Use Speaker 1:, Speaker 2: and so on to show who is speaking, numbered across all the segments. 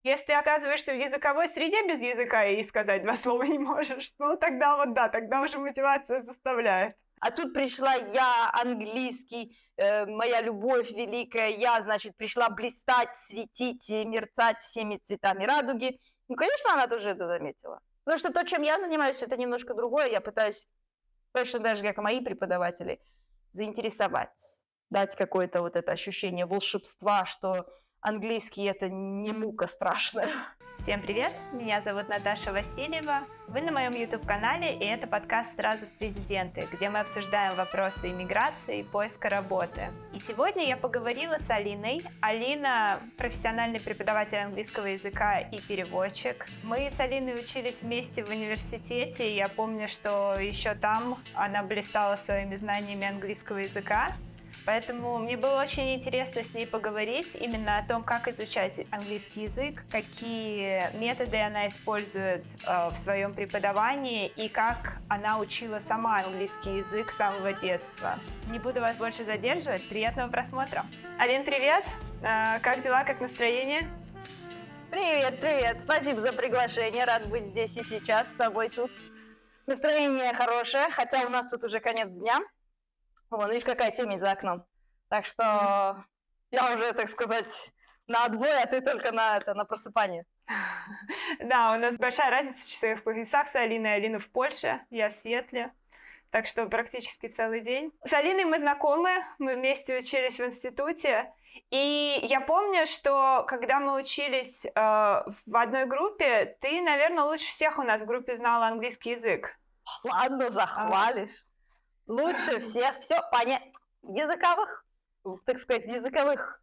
Speaker 1: Если ты оказываешься в языковой среде без языка и сказать два слова не можешь, ну тогда вот да, тогда уже мотивация заставляет.
Speaker 2: А тут пришла я, английский, моя любовь великая, я, значит, пришла блистать, светить и мерцать всеми цветами радуги. Ну, конечно, она тоже это заметила. Потому что то, чем я занимаюсь, это немножко другое. Я пытаюсь, точно так же, как и мои преподаватели, заинтересовать, дать какое-то вот это ощущение волшебства, что английский – это не мука страшная.
Speaker 1: Всем привет, меня зовут Наташа Васильева, вы на моем YouTube-канале, и это подкаст «Сразу в президенты», где мы обсуждаем вопросы иммиграции и поиска работы. И сегодня я поговорила с Алиной. Алина – профессиональный преподаватель английского языка и переводчик. Мы с Алиной учились вместе в университете, и я помню, что еще там она блистала своими знаниями английского языка. Поэтому мне было очень интересно с ней поговорить именно о том, как изучать английский язык, какие методы она использует в своем преподавании и как она учила сама английский язык с самого детства. Не буду вас больше задерживать, приятного просмотра. Алин, привет! Как дела, как настроение?
Speaker 2: Привет, привет! Спасибо за приглашение, рад быть здесь и сейчас с тобой тут. Настроение хорошее, хотя у нас тут уже конец дня. Вон, видишь, какая темень за окном. Так что я уже, так сказать, на отбой, а ты только на просыпание.
Speaker 1: Да, у нас большая разница в часовых поясах с Алиной. Алина в Польше, я в Сиэтле. Так что практически целый день. С Алиной мы знакомы, мы вместе учились в институте. И я помню, что когда мы учились в одной группе, ты, наверное, лучше всех у нас в группе знала английский язык.
Speaker 2: Ладно, захвалишь. Лучше всех, все понять. Языковых, так сказать, в языковых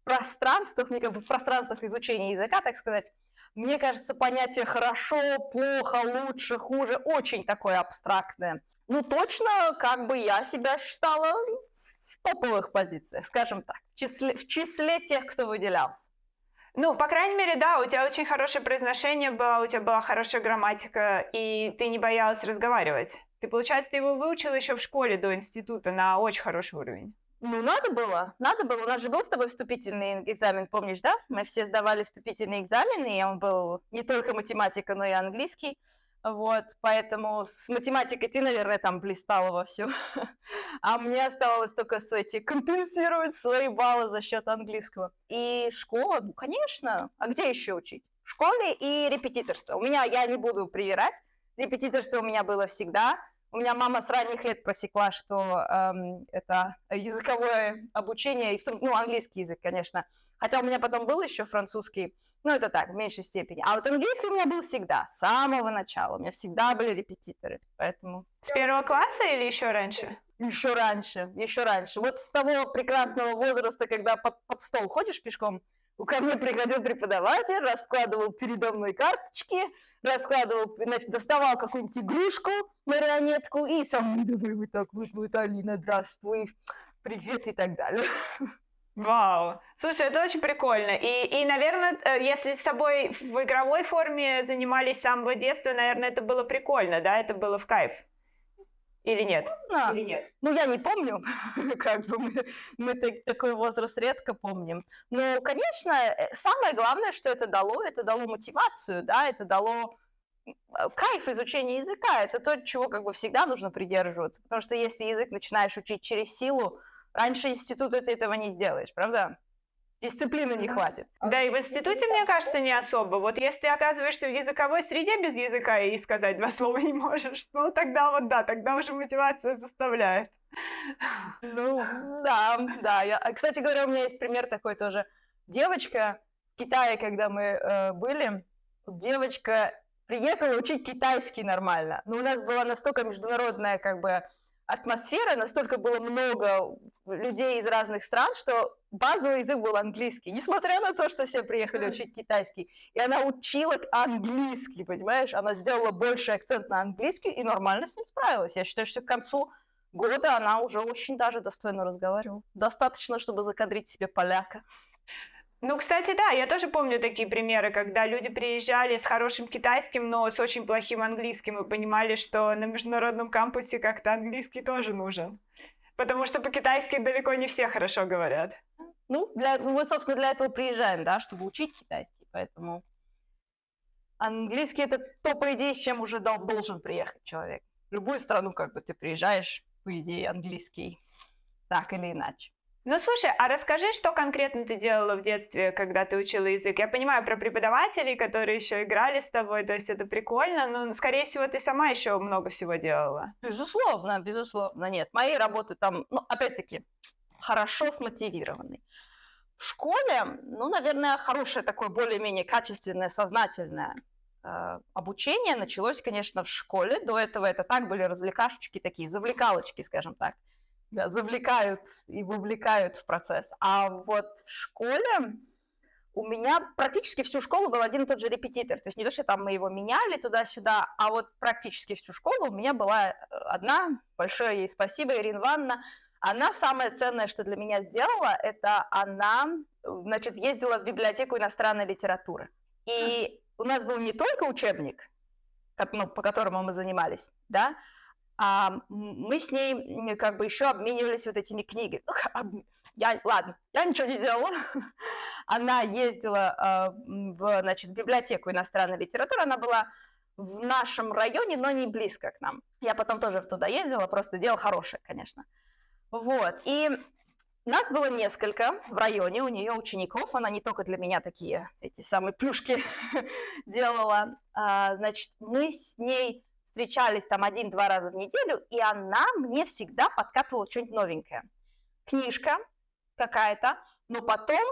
Speaker 2: пространствах, в пространствах изучения языка, так сказать, мне кажется, понятие «хорошо», «плохо», «лучше», «хуже» очень такое абстрактное. Ну, точно, как бы я себя считала в топовых позициях, скажем так, в числе тех, кто выделялся.
Speaker 1: Ну, по крайней мере, да, у тебя очень хорошее произношение было, у тебя была хорошая грамматика, и ты не боялась разговаривать. Ты, получается, ты его выучила еще в школе до института на очень хороший уровень.
Speaker 2: Ну, надо было. У нас же был с тобой вступительный экзамен, помнишь, да? Мы все сдавали вступительный экзамен, и он был не только математика, но и английский. Вот, поэтому с математикой ты, наверное, там блистала вовсю. А мне оставалось только компенсировать свои баллы за счет английского. И школа, ну, конечно. А где еще учить? В школе и репетиторство. Я не буду привирать, репетиторство у меня было всегда. У меня мама с ранних лет просекла, что это языковое обучение, английский язык, конечно. Хотя у меня потом был еще французский, это так, в меньшей степени. А вот английский у меня был всегда, с самого начала. У меня всегда были репетиторы, поэтому...
Speaker 1: С первого класса или еще раньше?
Speaker 2: Еще раньше. Вот с того прекрасного возраста, когда под стол ходишь пешком, ко мне приходил преподаватель, раскладывал передо мной карточки, доставал какую-нибудь игрушку, марионетку, и сам мной давай вот так вот, Алина, здравствуй, привет и так далее.
Speaker 1: Вау! Слушай, это очень прикольно. И, наверное, если с тобой в игровой форме занимались с самого детства, наверное, это было прикольно, да? Это было в кайф. Или нет?
Speaker 2: Или нет? Ну, я не помню, как бы мы такой возраст редко помним. Но, конечно, самое главное, что это дало мотивацию, да, это дало кайф изучения языка. Это то, чего как бы всегда нужно придерживаться, потому что если язык начинаешь учить через силу, раньше института ты этого не сделаешь, правда? Дисциплины не хватит.
Speaker 1: Да, и в институте, мне кажется, не особо. Вот если ты оказываешься в языковой среде без языка и сказать два слова не можешь, ну тогда вот да, тогда уже мотивация заставляет.
Speaker 2: Ну, да. Кстати говоря, у меня есть пример такой тоже. Девочка в Китае, когда мы были, девочка приехала учить китайский нормально. Но у нас была настолько международная как бы атмосфера, настолько было много людей из разных стран, что базовый язык был английский, несмотря на то, что все приехали учить китайский. И она учила английский, понимаешь? Она сделала больший акцент на английский и нормально с ним справилась. Я считаю, что к концу года она уже очень даже достойно разговаривала. Достаточно, чтобы закадрить себе поляка.
Speaker 1: Ну, кстати, да, я тоже помню такие примеры, когда люди приезжали с хорошим китайским, но с очень плохим английским, и понимали, что на международном кампусе как-то английский тоже нужен. Потому что по-китайски далеко не все хорошо говорят.
Speaker 2: Мы, собственно, для этого приезжаем, да, чтобы учить китайский. поэтому английский это то, по идее, с чем уже должен приехать человек. В любую страну, как бы ты приезжаешь, по идее, английский, так или иначе.
Speaker 1: Ну, слушай, а расскажи, что конкретно ты делала в детстве, когда ты учила язык? Я понимаю про преподавателей, которые еще играли с тобой, то есть это прикольно, но, скорее всего, ты сама еще много всего делала.
Speaker 2: Безусловно, нет. Мои работы там, опять-таки, хорошо смотивированные. В школе, наверное, хорошее такое более-менее качественное, сознательное обучение началось, конечно, в школе. До этого это так были развлекашечки такие, завлекалочки, скажем так. Да, завлекают и вовлекают в процесс. А вот в школе у меня практически всю школу был один и тот же репетитор. То есть не то, что там мы его меняли туда-сюда, а вот практически всю школу у меня была одна. Большое ей спасибо, Ирина Ивановна. Она самое ценное, что для меня сделала, это она, значит, ездила в библиотеку иностранной литературы. И у нас был не только учебник, по которому мы занимались, да, а мы с ней как бы еще обменивались вот этими книгами. Я ничего не делала. Она ездила в библиотеку иностранной литературы, она была в нашем районе, но не близко к нам. Я потом тоже туда ездила, просто дело хорошее, конечно. Вот, и нас было несколько в районе, у нее учеников, она не только для меня такие, эти самые плюшки делала. Значит, мы с ней встречались там 1-2 раза в неделю, и она мне всегда подкатывала что-нибудь новенькое. Книжка какая-то, но потом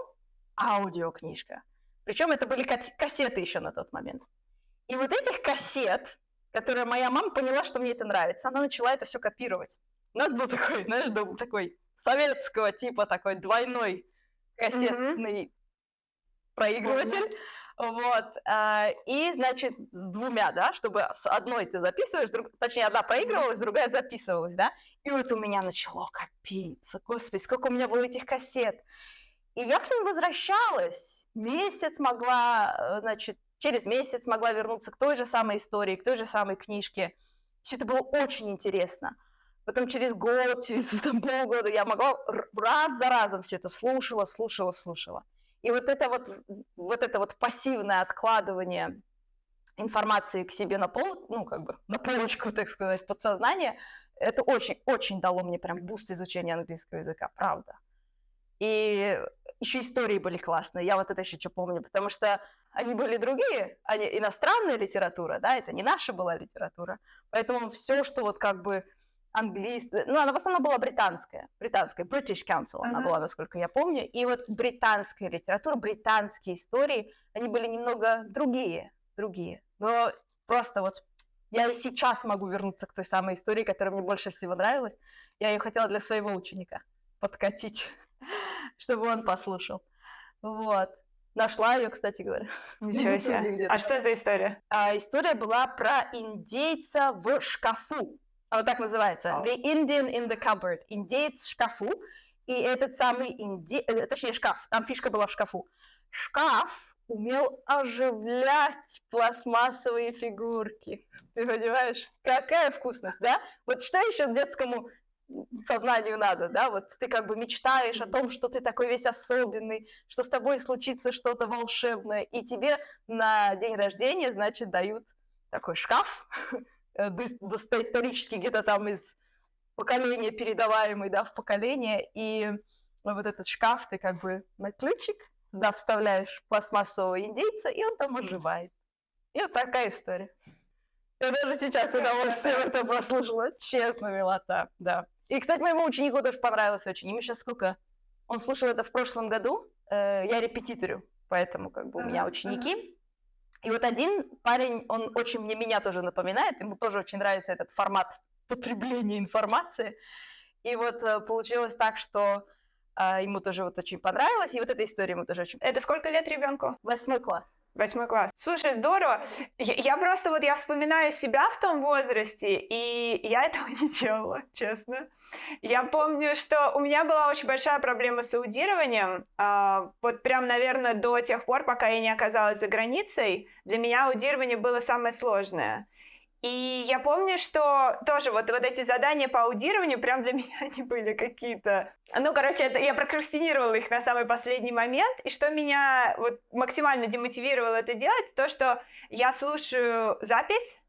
Speaker 2: аудиокнижка. Причем это были кассеты еще на тот момент. И вот этих кассет, которые моя мама поняла, что мне это нравится, она начала это все копировать. У нас был такой, знаешь, такой советского типа, такой двойной кассетный проигрыватель. Вот, и, значит, с двумя, да, чтобы с одной ты записываешь, точнее, одна проигрывалась, другая записывалась, да, и вот у меня начало копиться, господи, сколько у меня было этих кассет. И я к ним возвращалась, через месяц могла вернуться к той же самой истории, к той же самой книжке. Все это было очень интересно. Потом через год, через полгода я могла раз за разом все это слушала. И вот это пассивное откладывание информации к себе на полочку, так сказать, подсознание, это очень-очень дало мне прям буст изучения английского языка, правда. И еще истории были классные, я вот это еще что помню, потому что они были другие, они иностранная литература, да, это не наша была литература, поэтому все, что вот как бы английская, она в основном была британская, British Council она была, насколько я помню, и вот британская литература, британские истории, они были немного другие, но просто вот я и сейчас могу вернуться к той самой истории, которая мне больше всего нравилась, я ее хотела для своего ученика подкатить, чтобы он послушал, вот. Нашла ее, кстати говоря.
Speaker 1: Ничего себе. А что за история?
Speaker 2: История была про индейца в шкафу. Вот так называется. The Indian in the cupboard. Индеец в шкафу. И этот самый точнее шкаф. Там фишка была в шкафу. Шкаф умел оживлять пластмассовые фигурки. Ты понимаешь? Какая вкусность, да? Вот что еще детскому сознанию надо, да? Вот ты как бы мечтаешь о том, что ты такой весь особенный, что с тобой случится что-то волшебное, и тебе на день рождения, значит, дают такой шкаф, доисторически где-то там из поколения передаваемый, да, в поколение, и вот этот шкаф ты как бы на ключик туда вставляешь пластмассового индейца, и он там оживает. И вот такая история. Я даже сейчас с удовольствием это прослушала. Честно, милота, да. И, кстати, моему ученику тоже понравилось очень. Ему сейчас сколько? Он слушал это в прошлом году. Я репетиторю, поэтому как бы у меня ученики. И вот один парень, он очень меня тоже напоминает, ему тоже очень нравится этот формат потребления информации. И вот получилось так, что ему тоже вот очень понравилось, и вот эта история ему тоже очень...
Speaker 1: Это сколько лет ребенку?
Speaker 2: 8 класс.
Speaker 1: 8 класс. Слушай, здорово. Я просто я вспоминаю себя в том возрасте, и я этого не делала, честно. Я помню, что у меня была очень большая проблема с аудированием. Вот прям, наверное, до тех пор, пока я не оказалась за границей, для меня аудирование было самое сложное. И я помню, что тоже вот эти задания по аудированию прям для меня они были какие-то... Ну, короче, я прокрастинировала их на самый последний момент, и что меня вот максимально демотивировало это делать, то, что я слушаю запись,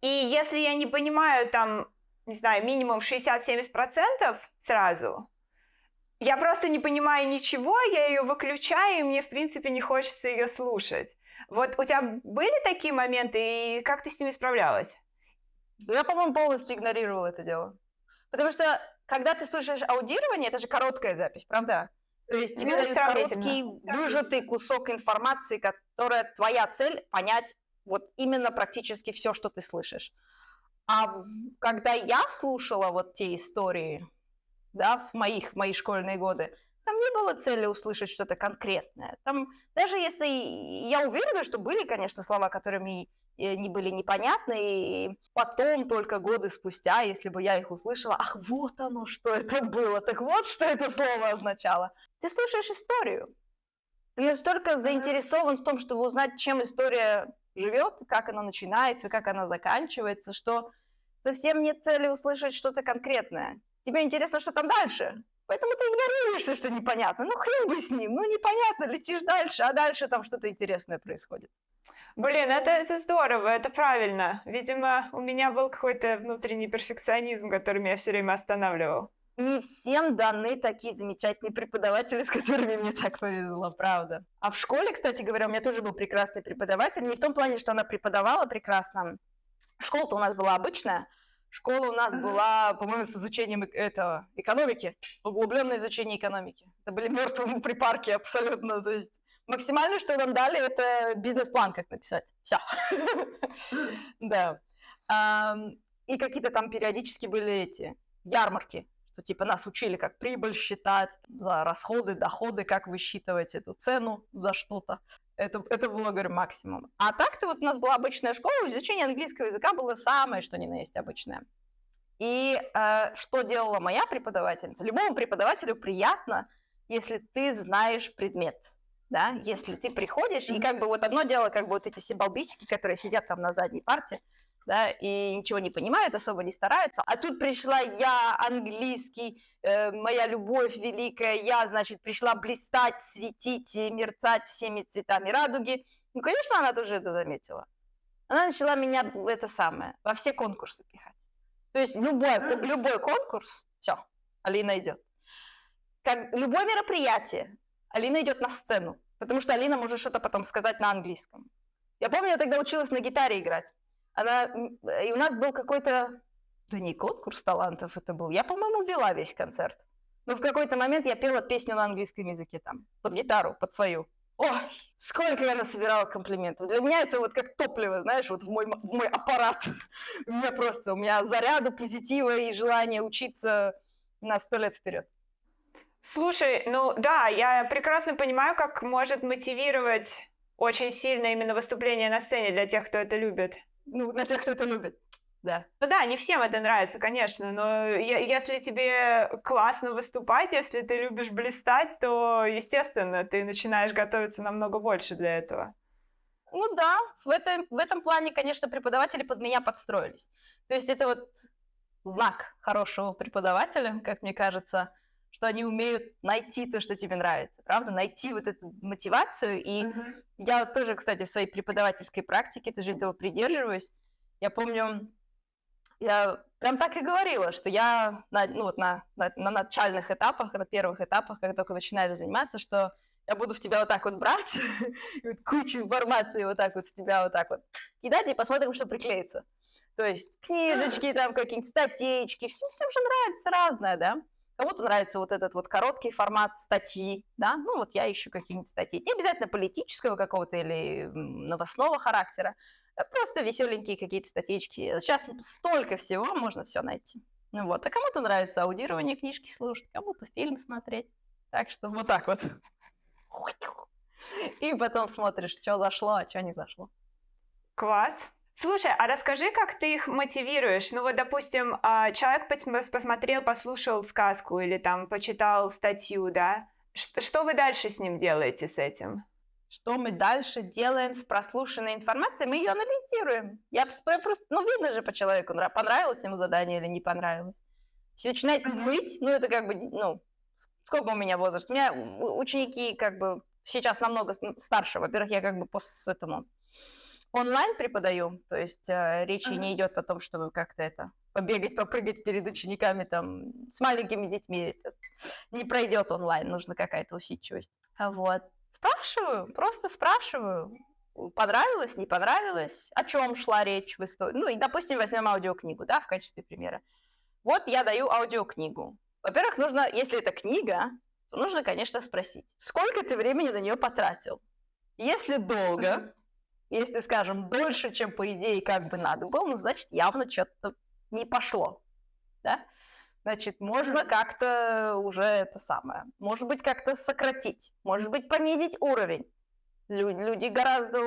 Speaker 1: и если я не понимаю там, не знаю, минимум 60-70% сразу, я просто не понимаю ничего, я ее выключаю, и мне, в принципе, не хочется ее слушать. Вот у тебя были такие моменты, и как ты с ними справлялась?
Speaker 2: Я, по-моему, полностью игнорировала это дело. Потому что, когда ты слушаешь аудирование, это же короткая запись, правда? То есть тебе дают короткий, выжатый кусок информации, которая твоя цель понять вот именно практически все, что ты слышишь. А когда я слушала вот те истории, да, в мои школьные годы, там не было цели услышать что-то конкретное. Там, даже если я уверена, что были, конечно, слова, которые мне не были непонятны, и потом, только годы спустя, если бы я их услышала, ах, вот оно, что это было, так вот, что это слово означало. Ты слушаешь историю. Ты настолько заинтересован в том, чтобы узнать, чем история живет, как она начинается, как она заканчивается, что совсем нет цели услышать что-то конкретное. Тебе интересно, что там дальше. Поэтому ты игнорируешь то, что непонятно. Ну, хрен бы с ним. Ну, непонятно, летишь дальше, а дальше там что-то интересное происходит.
Speaker 1: Блин, это здорово, это правильно. Видимо, у меня был какой-то внутренний перфекционизм, который меня все время останавливал.
Speaker 2: Не всем даны такие замечательные преподаватели, с которыми мне так повезло, правда. А в школе, кстати говоря, у меня тоже был прекрасный преподаватель. Не в том плане, что она преподавала прекрасно. Школа-то у нас была обычная. Школа у нас была, по-моему, с изучением экономики, углубленное изучение экономики. Это были мертвые припарки абсолютно. То есть максимально, что нам дали, это бизнес-план, как написать. Все. Да. И какие-то там периодически были эти ярмарки, что типа нас учили, как прибыль считать, за расходы, доходы, как высчитывать эту цену за что-то. Это было, говорю, максимум. А так-то вот у нас была обычная школа, изучение английского языка было самое, что ни на есть обычное. И что делала моя преподавательница? Любому преподавателю приятно, если ты знаешь предмет, да, если ты приходишь, и как бы вот одно дело, как бы вот эти все балбесики, которые сидят там на задней парте, да, и ничего не понимают, особо не стараются. А тут пришла я, английский, моя любовь великая, я, значит, пришла блистать, светить и мерцать всеми цветами радуги. Ну, конечно, она тоже это заметила. Она начала меня во все конкурсы пихать. То есть любой конкурс, все, Алина идет. Как любое мероприятие, Алина идет на сцену, потому что Алина может что-то потом сказать на английском. Я помню, я тогда училась на гитаре играть. И у нас был какой-то, да не конкурс талантов это был, я, по-моему, вела весь концерт. Но в какой-то момент я пела песню на английском языке там, под гитару, под свою. Ой, сколько я насобирала комплиментов. Для меня это вот как топливо, знаешь, вот в мой аппарат. У меня заряда позитива и желание учиться на 100 лет вперед.
Speaker 1: Слушай, ну да, я прекрасно понимаю, как может мотивировать очень сильно именно выступление на сцене для тех, кто это любит.
Speaker 2: Ну, для тех, кто это любит, да.
Speaker 1: Ну да, не всем это нравится, конечно, но если тебе классно выступать, если ты любишь блистать, то, естественно, ты начинаешь готовиться намного больше для этого.
Speaker 2: Ну да, в этом плане, конечно, преподаватели под меня подстроились. То есть это вот знак хорошего преподавателя, как мне кажется, что они умеют найти то, что тебе нравится, правда? Найти вот эту мотивацию. И я вот тоже, кстати, в своей преподавательской практике тоже этого придерживаюсь. Я помню, я прям так и говорила, что я на начальных этапах, на первых этапах, когда только начинаешь заниматься, что я буду в тебя вот так вот брать, кучу информации вот так вот с тебя вот так вот кидать, и посмотрим, что приклеится. То есть книжечки, там какие-нибудь статейки, всем же нравится разное, да? Кому-то нравится вот этот вот короткий формат статьи, да, ну вот я ищу какие-нибудь статьи, не обязательно политического какого-то или новостного характера, просто веселенькие какие-то статейки. Сейчас столько всего, можно все найти. Ну вот, а кому-то нравится аудирование книжки слушать, кому-то фильм смотреть, так что вот так вот. И потом смотришь, что зашло, а что не зашло.
Speaker 1: Класс. Слушай, а расскажи, как ты их мотивируешь? Ну вот, допустим, человек посмотрел, послушал сказку или там почитал статью, да? Что вы дальше с ним делаете с этим?
Speaker 2: Что мы дальше делаем с прослушанной информацией? Мы ее анализируем. Я просто, видно же по человеку, понравилось ему задание или не понравилось. Если начинает ныть, это как бы, сколько у меня возраст? У меня ученики как бы сейчас намного старше. Во-первых, я как бы онлайн преподаю, то есть речи не идет о том, чтобы как-то побегать, попрыгать перед учениками там с маленькими детьми. Это не пройдет онлайн, нужна какая-то усидчивость. Вот. Просто спрашиваю, понравилось, не понравилось, о чем шла речь в истории. И, допустим, возьмем аудиокнигу, да, в качестве примера. Вот я даю аудиокнигу. Во-первых, нужно, если это книга, то нужно, конечно, спросить, сколько ты времени на нее потратил. Если долго, если, скажем, дольше, чем по идее как бы надо было, значит, явно что-то не пошло, да? Значит, можно как-то уже может быть, как-то сократить, может быть, понизить уровень. Люди гораздо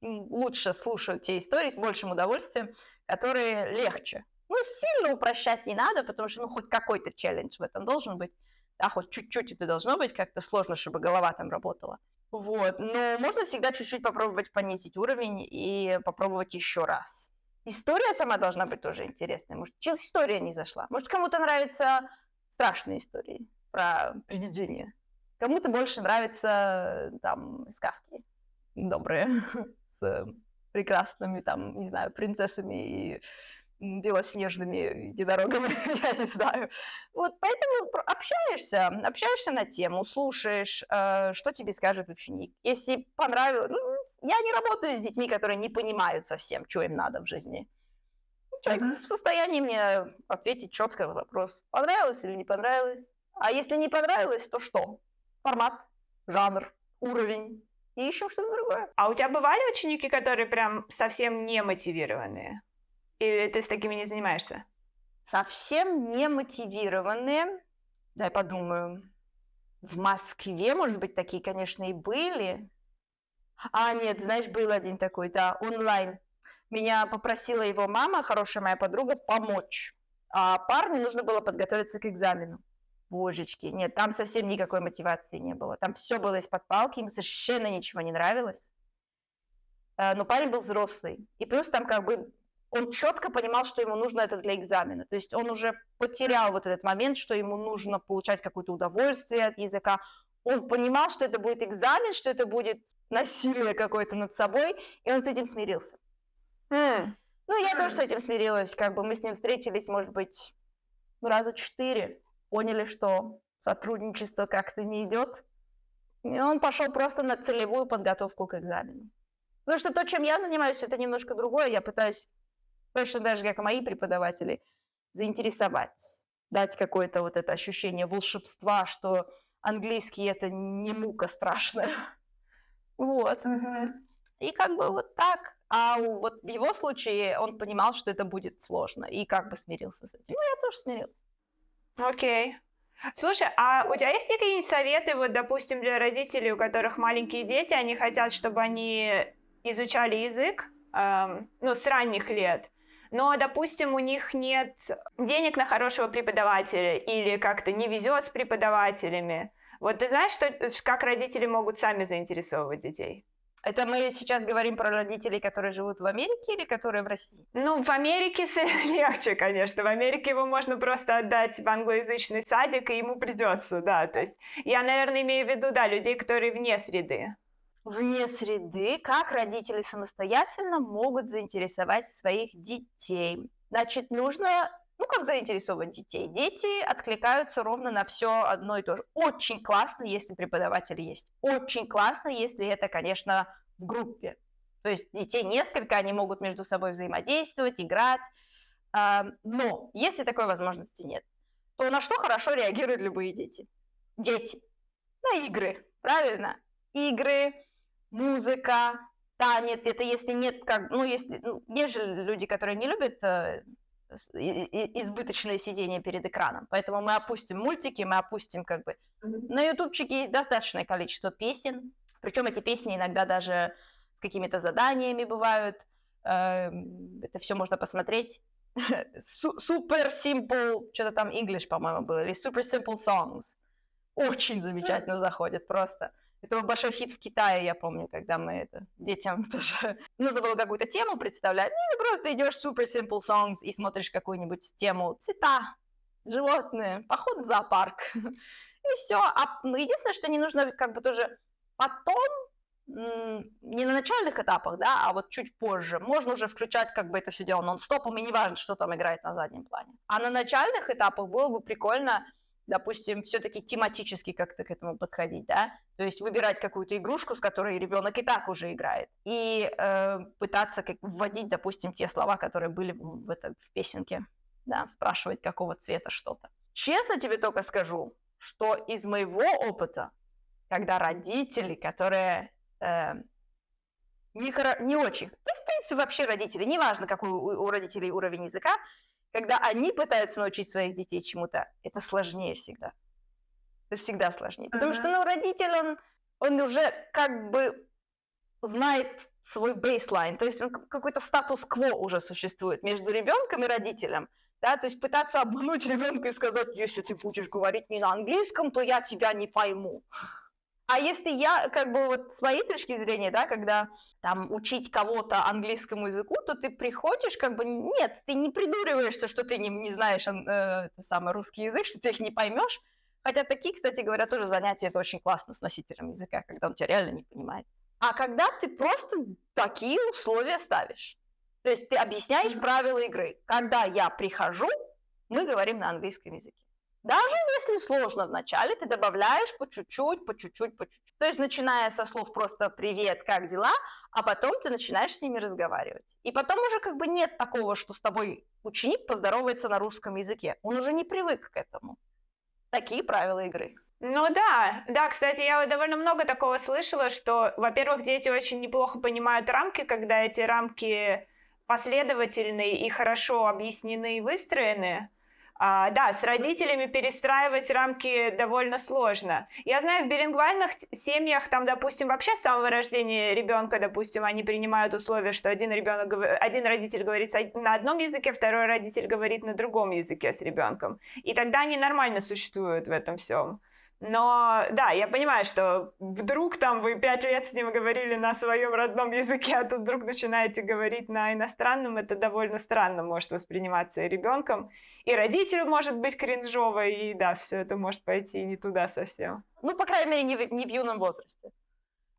Speaker 2: лучше слушают те истории с большим удовольствием, которые легче. Сильно упрощать не надо, потому что, хоть какой-то челлендж в этом должен быть, да, хоть чуть-чуть это должно быть, как-то сложно, чтобы голова там работала. Вот, но можно всегда чуть-чуть попробовать понизить уровень и попробовать еще раз. История сама должна быть тоже интересной. Может, история не зашла. Может, кому-то нравятся страшные истории про привидения. Кому-то больше нравятся там сказки добрые с прекрасными там, не знаю, принцессами и белоснежными единорогами, я не знаю. Вот поэтому общаешься на тему, слушаешь, что тебе скажет ученик. Если понравилось... я не работаю с детьми, которые не понимают совсем, что им надо в жизни. Человек в состоянии мне ответить четко на вопрос, понравилось или не понравилось. А если не понравилось, то что? Формат, жанр, уровень. И ищем что-то другое.
Speaker 1: А у тебя бывали ученики, которые прям совсем не мотивированные? Или ты с такими не занимаешься?
Speaker 2: Совсем не мотивированные. Дай подумаю. В Москве, может быть, такие, конечно, и были. Нет, знаешь, был один такой, да, онлайн. Меня попросила его мама, хорошая моя подруга, помочь. А парню нужно было подготовиться к экзамену. Божечки, нет, там совсем никакой мотивации не было. Там все было из-под палки, ему совершенно ничего не нравилось. Но парень был взрослый. И плюс там как бы он четко понимал, что ему нужно это для экзамена. То есть он уже потерял вот этот момент, что ему нужно получать какое-то удовольствие от языка. Он понимал, что это будет экзамен, что это будет насилие какое-то над собой, и он с этим смирился. Я тоже с этим смирилась. Как бы мы с ним встретились, может быть, раза 4. Поняли, что сотрудничество как-то не идет. И он пошел просто на целевую подготовку к экзамену. Потому что то, чем я занимаюсь, это немножко другое. Я пытаюсь, точно так же, как и мои преподаватели, заинтересовать, дать какое-то вот это ощущение волшебства, что английский – это не мука страшная. Вот. И как бы вот так. А вот в его случае он понимал, что это будет сложно, и как бы смирился с этим. Я тоже смирилась.
Speaker 1: Окей. Слушай, а у тебя есть какие-нибудь советы, вот, допустим, для родителей, у которых маленькие дети, они хотят, чтобы они изучали язык, с ранних лет, но, допустим, у них нет денег на хорошего преподавателя или как-то не везет с преподавателями. Вот ты знаешь, как родители могут сами заинтересовывать детей?
Speaker 2: Это мы сейчас говорим про родителей, которые живут в Америке или которые в России?
Speaker 1: В Америке легче, конечно. В Америке его можно просто отдать в англоязычный садик, и ему придется, да. То есть я, наверное, имею в виду, да, людей, которые вне среды.
Speaker 2: Вне среды, как родители самостоятельно могут заинтересовать своих детей? Значит, нужно... как заинтересовать детей? Дети откликаются ровно на все одно и то же. Очень классно, если преподаватель есть. Очень классно, если это, конечно, в группе. То есть детей несколько, они могут между собой взаимодействовать, играть. Но если такой возможности нет, то на что хорошо реагируют любые дети? Дети. На игры, правильно? Игры, музыка, танец. Это если нет, есть же люди, которые не любят избыточное сидение перед экраном. Поэтому мы опустим мультики, мы опустим как бы... На ютубчике есть достаточное количество песен, причем эти песни иногда даже с какими-то заданиями бывают. Это все можно посмотреть. Super Simple, что-то там English, по-моему, было, или Super Simple Songs. Очень замечательно заходит просто. Это был большой хит в Китае, я помню, когда мы детям тоже... Нужно было какую-то тему представлять. Или просто идешь super simple songs и смотришь какую-нибудь тему цвета, животные, поход в зоопарк. И все. Единственное, что не нужно как бы тоже потом, не на начальных этапах, да, а вот чуть позже, можно уже включать как бы это все дело нон-стопом, и не важно, что там играет на заднем плане. А на начальных этапах было бы прикольно, допустим, все-таки тематически как-то к этому подходить, да, то есть выбирать какую-то игрушку, с которой ребенок и так уже играет, и пытаться вводить, допустим, те слова, которые были в песенке, да, спрашивать, какого цвета что-то. Честно тебе только скажу, что из моего опыта, когда родители, которые не очень, да, в принципе, вообще родители, неважно, какой у родителей уровень языка, когда они пытаются научить своих детей чему-то, это сложнее всегда. Это всегда сложнее. Потому что, родитель, он уже как бы знает свой бейслайн, то есть он какой-то статус-кво уже существует между ребенком и родителем. Да, то есть пытаться обмануть ребенка и сказать, если ты будешь говорить не на английском, то я тебя не пойму. А если я, как бы, вот с моей точки зрения, да, когда там учить кого-то английскому языку, то ты приходишь, как бы, нет, ты не придуриваешься, что ты не знаешь самый русский язык, что ты их не поймешь. Хотя такие, кстати говоря, тоже занятия, это очень классно с носителем языка, когда он тебя реально не понимает. А когда ты просто такие условия ставишь. То есть ты объясняешь правила игры. Когда я прихожу, мы говорим на английском языке. Даже если сложно вначале, ты добавляешь по чуть-чуть. То есть начиная со слов просто «привет, как дела?», а потом ты начинаешь с ними разговаривать. И потом уже как бы нет такого, что с тобой ученик поздоровается на русском языке. Он уже не привык к этому. Такие правила игры.
Speaker 1: Ну да, кстати, я довольно много такого слышала, что, во-первых, дети очень неплохо понимают рамки, когда эти рамки последовательные и хорошо объяснены и выстроены. Да, с родителями перестраивать рамки довольно сложно. Я знаю, в билингвальных семьях, там, допустим, вообще с самого рождения ребенка, допустим, они принимают условие, что один родитель говорит на одном языке, второй родитель говорит на другом языке с ребенком. И тогда они нормально существуют в этом всем. Но да, я понимаю, что вдруг там вы 5 лет с ним говорили на своем родном языке, а тут вдруг начинаете говорить на иностранном, это довольно странно может восприниматься и ребенком, и родителю может быть кринжово, и да, все это может пойти не туда совсем.
Speaker 2: Ну, по крайней мере, не в юном возрасте.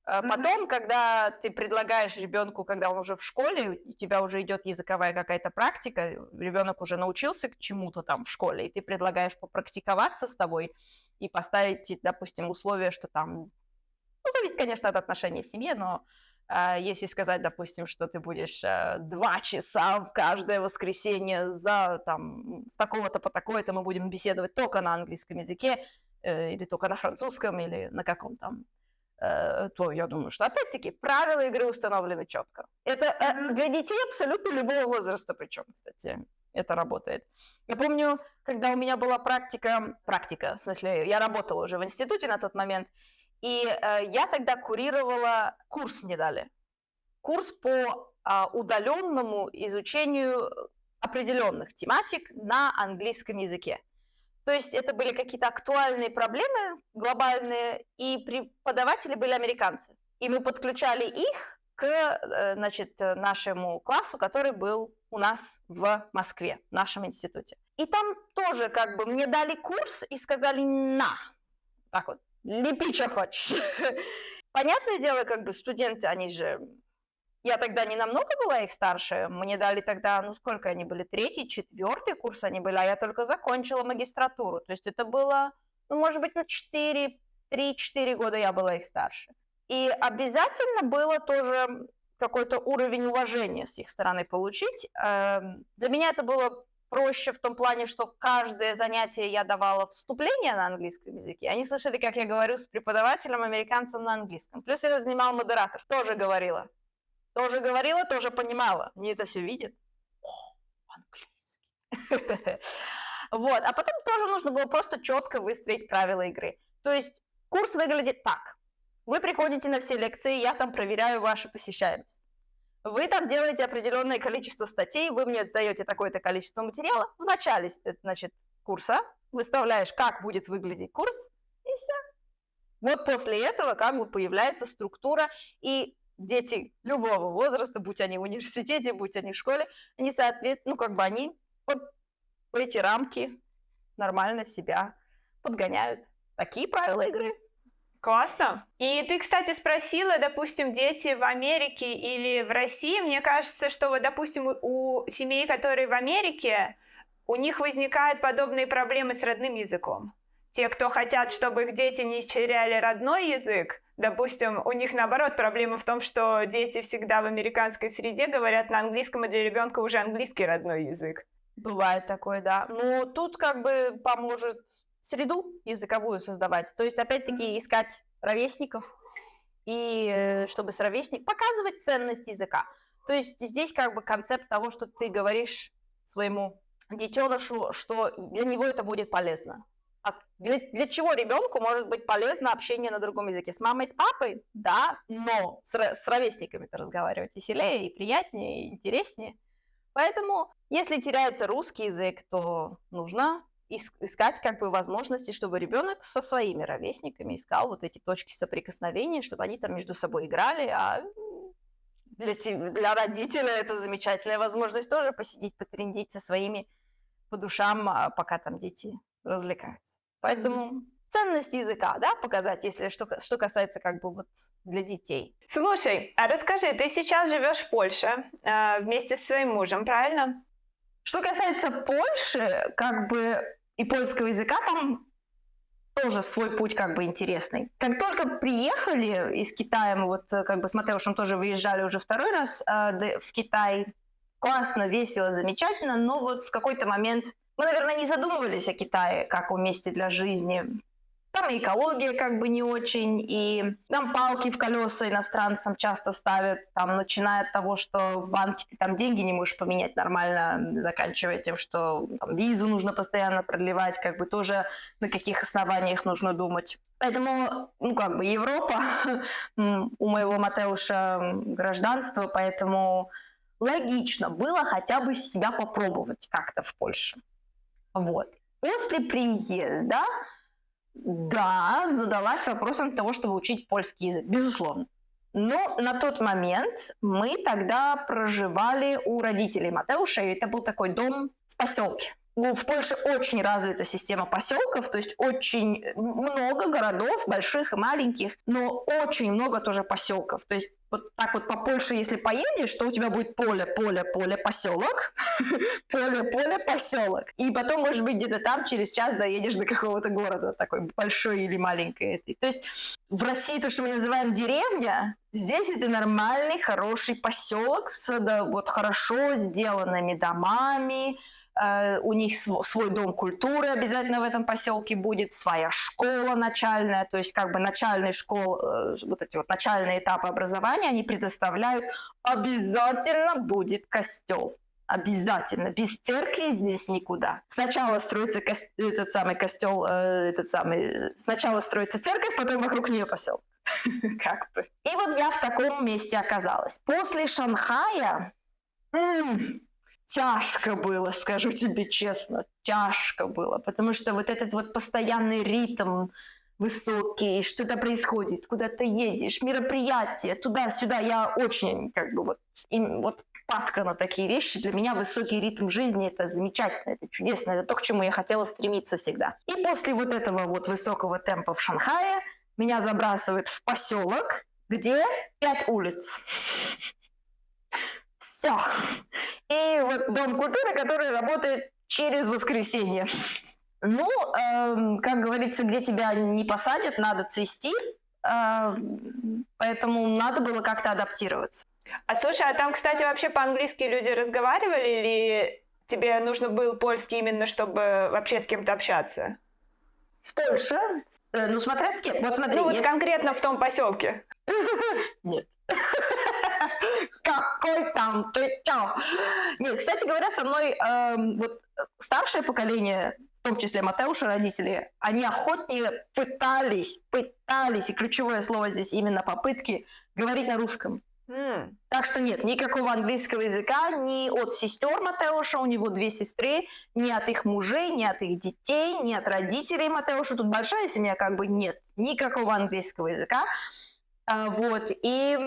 Speaker 2: Потом, когда ты предлагаешь ребенку, когда он уже в школе, у тебя уже идет языковая какая-то практика, ребенок уже научился к чему-то там в школе, и ты предлагаешь попрактиковаться с тобой и поставить, допустим, условие, что там, ну, зависит, конечно, от отношений в семье, но если сказать, допустим, что ты будешь 2 часа в каждое воскресенье с такого-то по такое-то мы будем беседовать только на английском языке, или только на французском, или на каком там, то я думаю, что опять-таки правила игры установлены четко. Это для детей абсолютно любого возраста, причем, кстати, это работает. Я помню, когда у меня была практика, в смысле, я работала уже в институте на тот момент, и я тогда курировала, курс мне дали, курс по удаленному изучению определенных тематик на английском языке. То есть это были какие-то актуальные проблемы глобальные, и преподаватели были американцы. И мы подключали их к, нашему классу, который был у нас в Москве, в нашем институте. И там тоже как бы мне дали курс и сказали «на». Так вот, лепи, что хочешь. Понятное дело, как бы студенты, они же... Я тогда не намного была их старше, мне дали тогда, ну сколько они были, 3-й, 4-й курс они были, а я только закончила магистратуру. То есть это было, ну может быть, на 3-4 года я была их старше. И обязательно было тоже какой-то уровень уважения с их стороны получить. Для меня это было проще в том плане, что каждое занятие я давала вступление на английском языке. Они слышали, как я говорю с преподавателем американцем на английском. Плюс я занимала модератор, тоже говорила, тоже понимала. Они это все видят. Английский. Вот. А потом тоже нужно было просто четко выстроить правила игры. То есть курс выглядит так. Вы приходите на все лекции, я там проверяю вашу посещаемость. Вы там делаете определенное количество статей, вы мне сдаете такое-то количество материала. В начале, курса выставляешь, как будет выглядеть курс, и все. Вот после этого как бы появляется структура, и дети любого возраста, будь они в университете, будь они в школе, они, соответственно, они в эти рамки нормально себя подгоняют. Такие правила игры.
Speaker 1: Классно. И ты, кстати, спросила, допустим, дети в Америке или в России. Мне кажется, что вот, допустим, у семей, которые в Америке, у них возникают подобные проблемы с родным языком. Те, кто хотят, чтобы их дети не теряли родной язык, допустим, у них наоборот проблема в том, что дети всегда в американской среде говорят на английском, и для ребенка уже английский родной язык.
Speaker 2: Бывает такое, да. Но тут как бы поможет среду языковую создавать. То есть, опять-таки, искать ровесников, и чтобы с ровесником показывать ценность языка. То есть здесь как бы концепт того, что ты говоришь своему детенышу, что для него это будет полезно. А для чего ребенку может быть полезно общение на другом языке? С мамой, с папой? Да, но с ровесниками-то разговаривать веселее, и приятнее, и интереснее. Поэтому, если теряется русский язык, то нужно искать как бы возможности, чтобы ребенок со своими ровесниками искал вот эти точки соприкосновения, чтобы они там между собой играли, а для родителя это замечательная возможность тоже посидеть, потрындеть со своими по душам, пока там дети развлекаются. Поэтому ценность языка, да, показать, если что касается как бы вот для детей.
Speaker 1: Слушай, а расскажи, ты сейчас живешь в Польше вместе со своим мужем, правильно?
Speaker 2: Что касается Польши, как бы и польского языка, там тоже свой путь как бы интересный. Как только приехали из Китая, мы вот как бы с Матеушем тоже выезжали уже второй раз в Китай, классно, весело, замечательно, но вот в какой-то момент мы, наверное, не задумывались о Китае как о месте для жизни. Там и экология как бы не очень, и там палки в колеса иностранцам часто ставят, там, начиная от того, что в банке ты там деньги не можешь поменять нормально, заканчивая тем, что там, визу нужно постоянно продлевать, как бы тоже на каких основаниях нужно думать. Поэтому, как бы Европа, у моего Матеуша гражданство, поэтому логично было хотя бы себя попробовать как-то в Польше. Вот. После приезда да, задалась вопросом того, чтобы учить польский язык, безусловно. Но на тот момент мы тогда проживали у родителей Матеуша, и это был такой дом в поселке. В Польше очень развита система поселков, то есть очень много городов, больших и маленьких, но очень много тоже поселков. То есть вот так вот по Польше, если поедешь, то у тебя будет поле, поселок, поле, поселок. И потом, может быть, где-то там через час доедешь до какого-то города, такой большой или маленькой. То есть в России то, что мы называем деревня, здесь это нормальный, хороший поселок с вот хорошо сделанными домами. У них свой дом культуры обязательно в этом поселке будет, своя школа начальная, то есть как бы начальные школы, вот эти вот начальные этапы образования они предоставляют, обязательно будет костел. Обязательно. Без церкви здесь никуда. Сначала строится этот самый костел, сначала строится церковь, потом вокруг нее поселок. Как бы. И вот я в таком месте оказалась. После Шанхая тяжко было, скажу тебе честно, тяжко было, потому что вот этот вот постоянный ритм высокий, что-то происходит, куда ты едешь, мероприятия, туда-сюда, я очень как бы вот падка на такие вещи. Для меня высокий ритм жизни — это замечательно, это чудесно, это то, к чему я хотела стремиться всегда. И после вот этого вот высокого темпа в Шанхае меня забрасывают в поселок, где 5 улиц. Все. И вот Дом культуры, который работает через воскресенье. Ну, как говорится, где тебя не посадят, надо цвести, поэтому надо было как-то адаптироваться.
Speaker 1: А слушай, а там, кстати, вообще по-английски люди разговаривали, или тебе нужно был польский именно, чтобы вообще с кем-то общаться?
Speaker 2: В Польше? Ну, смотря с кем. Вот смотри.
Speaker 1: Ну, вот конкретно в том поселке.
Speaker 2: Нет. Какой там ты чё? Нет, кстати говоря, со мной вот старшее поколение, в том числе Матеуша, родители, они охотнее пытались, и ключевое слово здесь именно попытки, говорить на русском. Так что нет, никакого английского языка ни от сестер Матеуша, у него 2 сестры, ни от их мужей, ни от их детей, ни от родителей Матеуша. Тут большая семья, как бы нет никакого английского языка. Вот, и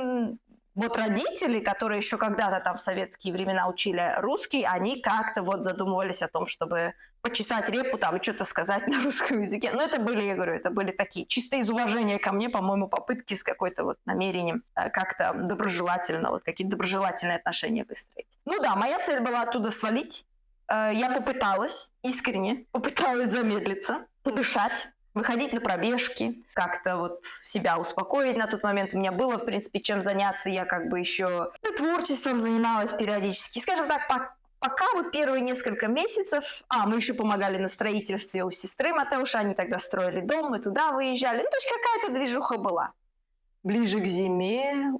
Speaker 2: вот родители, которые еще когда-то там в советские времена учили русский, они как-то вот задумывались о том, чтобы почесать репу там и что-то сказать на русском языке. Но это были, я говорю, это были такие чисто из уважения ко мне, по-моему, попытки с какой-то вот намерением как-то доброжелательно, вот какие-то доброжелательные отношения выстроить. Ну да, моя цель была оттуда свалить. Я попыталась, искренне попыталась замедлиться, подышать, выходить на пробежки, как-то вот себя успокоить на тот момент. У меня было, в принципе, чем заняться. Я как бы еще творчеством занималась периодически. Скажем так, пока вот первые несколько месяцев... мы еще помогали на строительстве у сестры Матеуша. Они тогда строили дом, мы туда выезжали. Ну, то есть какая-то движуха была. Ближе к зиме...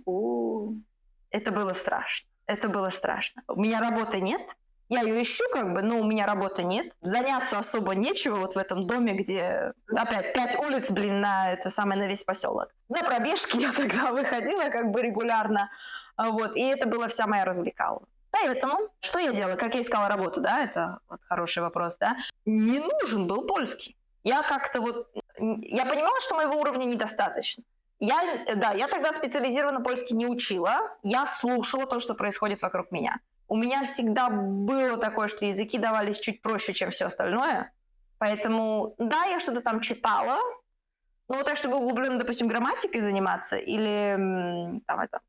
Speaker 2: Это было страшно. Это было страшно. У меня работы нет. Я ее ищу, как бы, но у меня работы нет. Заняться особо нечего вот в этом доме, где опять 5 улиц, на весь поселок. На пробежки я тогда выходила как бы регулярно. Вот, и это была вся моя развлекалова. Поэтому, что я делала? Как я искала работу, да? Это вот хороший вопрос, да? Не нужен был польский. Я как-то вот... Я понимала, что моего уровня недостаточно. Я тогда специализированно польский не учила. Я слушала то, что происходит вокруг меня. У меня всегда было такое, что языки давались чуть проще, чем все остальное. Поэтому, да, я что-то там читала, но вот так, чтобы углубленно, допустим, грамматикой заниматься или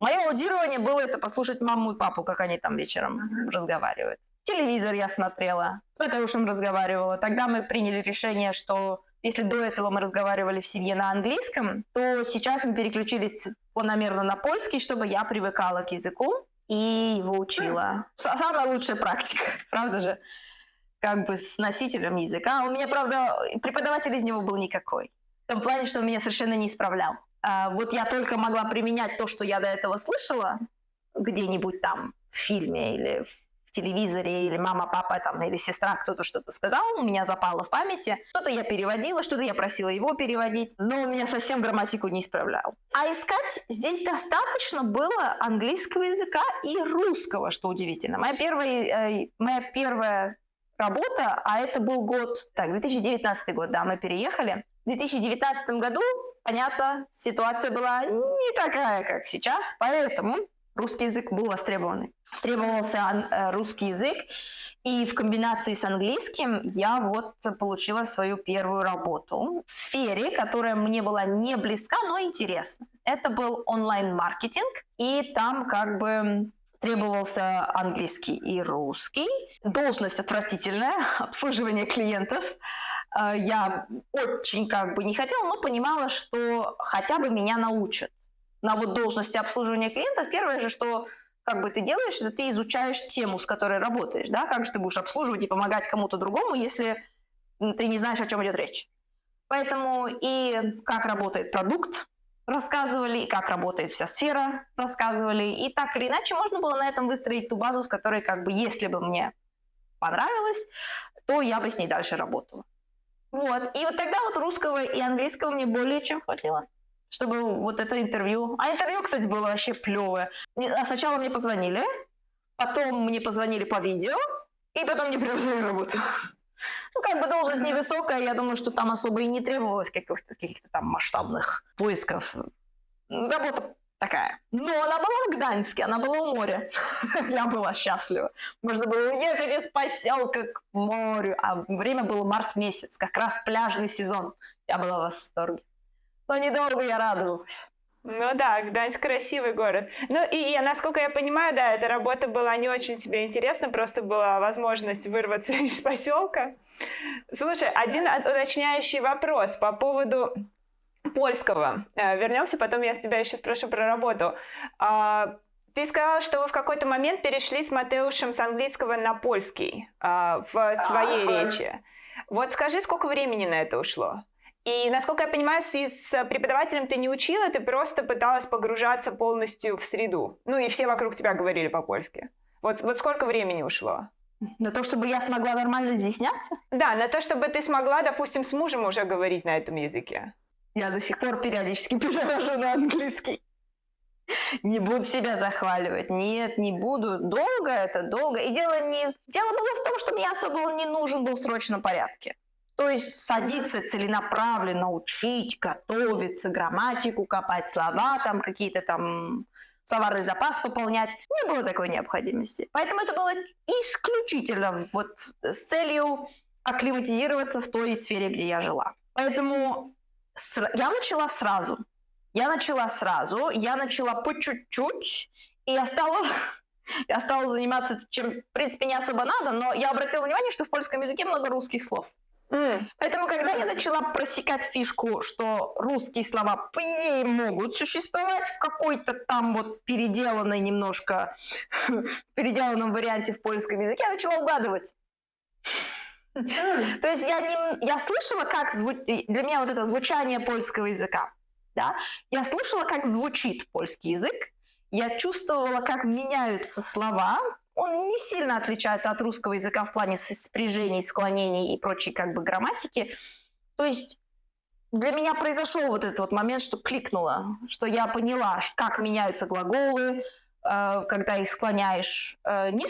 Speaker 2: Мое аудирование было это послушать маму и папу, как они там вечером разговаривают. Телевизор я смотрела, с Матеушем разговаривала. Тогда мы приняли решение, что если до этого мы разговаривали в семье на английском, то сейчас мы переключились планомерно на польский, чтобы я привыкала к языку и его учила. Самая лучшая практика, правда же? Как бы с носителем языка. У меня, правда, преподаватель из него был никакой. В том плане, что он меня совершенно не исправлял. Вот я только могла применять то, что я до этого слышала, где-нибудь там в фильме или в телевизоре, или мама, папа там, или сестра, кто-то что-то сказал, у меня запало в памяти. Что-то я переводила, что-то я просила его переводить, но он меня совсем грамматику не исправлял. А искать здесь достаточно было английского языка и русского, что удивительно. Моя первая работа, а это был год, 2019 год, да, мы переехали. В 2019 году, понятно, ситуация была не такая, как сейчас, поэтому русский язык был востребованный. Требовался русский язык, и в комбинации с английским я вот получила свою первую работу в сфере, которая мне была не близка, но интересна. Это был онлайн-маркетинг, и там как бы требовался английский и русский. Должность отвратительная, обслуживание клиентов. Я очень как бы не хотела, но понимала, что хотя бы меня научат. На вот должности обслуживания клиентов первое же, что как бы ты делаешь, это ты изучаешь тему, с которой работаешь, да, как же ты будешь обслуживать и помогать кому-то другому, если ты не знаешь, о чем идет речь. Поэтому и как работает продукт рассказывали, и как работает вся сфера рассказывали, и так или иначе можно было на этом выстроить ту базу, с которой как бы, если бы мне понравилось, то я бы с ней дальше работала. Вот, и вот тогда вот русского и английского мне более чем хватило, чтобы вот это интервью. А интервью, кстати, было вообще плевое. Сначала мне позвонили, потом мне позвонили по видео, и потом мне предложили работу. Ну, как бы должность невысокая, я думаю, что там особо и не требовалось каких-то там масштабных поисков. Работа такая. Но она была в Гданьске, она была у моря. Я была счастлива. Можно было уехать из поселка к морю. А время было март месяц, как раз пляжный сезон. Я была в восторге. Но недолго я радовалась.
Speaker 1: Ну да, Гданьск красивый город. Ну и, насколько я понимаю, да, эта работа была не очень тебе интересна, просто была возможность вырваться из поселка. Слушай, один уточняющий вопрос по поводу польского. Вернемся, потом я с тебя еще спрошу про работу. Ты сказала, что вы в какой-то момент перешли с Матеушем с английского на польский в своей речи. Вот скажи, сколько времени на это ушло? И, насколько я понимаю, с преподавателем ты не учила, ты просто пыталась погружаться полностью в среду. Ну и все вокруг тебя говорили по-польски. Вот сколько времени ушло?
Speaker 2: На то, чтобы я смогла нормально изъясняться?
Speaker 1: Да, на то, чтобы ты смогла, допустим, с мужем уже говорить на этом языке.
Speaker 2: Я до сих пор периодически перевожу на английский. Не буду себя захваливать. Нет, не буду. Долго это, долго. И дело было в том, что мне особо он не нужен был в срочном порядке. То есть садиться целенаправленно учить, готовиться, грамматику копать, слова, там какие-то там словарный запас пополнять. Не было такой необходимости. Поэтому это было исключительно вот с целью акклиматизироваться в той сфере, где я жила. Поэтому я начала сразу. Я начала по чуть-чуть, и я стала заниматься чем, в принципе, не особо надо, но я обратила внимание, что в польском языке много русских слов. Поэтому, когда я начала просекать фишку, что русские слова, по идее, могут существовать в какой-то там вот переделанной немножко, переделанном варианте в польском языке, я начала угадывать. То есть я слышала, как для меня вот это звучание польского языка, да? Я слышала, как звучит польский язык, я чувствовала, как меняются слова. Он не сильно отличается от русского языка в плане спряжений, склонений и прочей как бы грамматики. То есть для меня произошел вот этот вот момент, что кликнуло, что я поняла, как меняются глаголы, когда их склоняешь. Не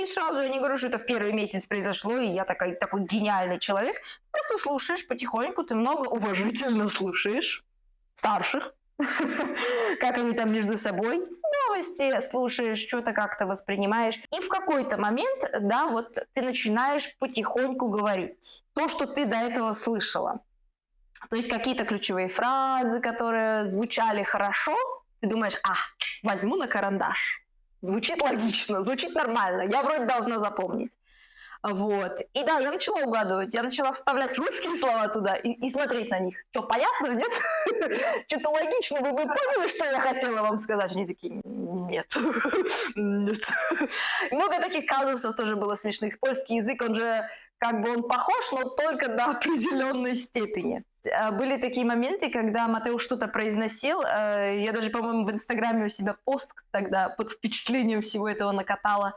Speaker 2: сразу, я не говорю, что это в первый месяц произошло, и я такой гениальный человек. Просто слушаешь потихоньку, ты много уважительно слушаешь старших, как они там между собой, новости слушаешь, что-то как-то воспринимаешь. И в какой-то момент, да, вот ты начинаешь потихоньку говорить то, что ты до этого слышала. То есть какие-то ключевые фразы, которые звучали хорошо, ты думаешь, возьму на карандаш. Звучит логично, звучит нормально, я вроде должна запомнить. Вот. И да, я начала угадывать, я начала вставлять русские слова туда и смотреть на них. Что, понятно, нет? Что-то логично, вы поняли, что я хотела вам сказать? Они такие, нет. Много таких казусов тоже было смешных. Польский язык, он же он похож, но только до определенной степени. Были такие моменты, когда Матеуш что-то произносил. Я даже, по-моему, в Инстаграме у себя пост тогда под впечатлением всего этого накатала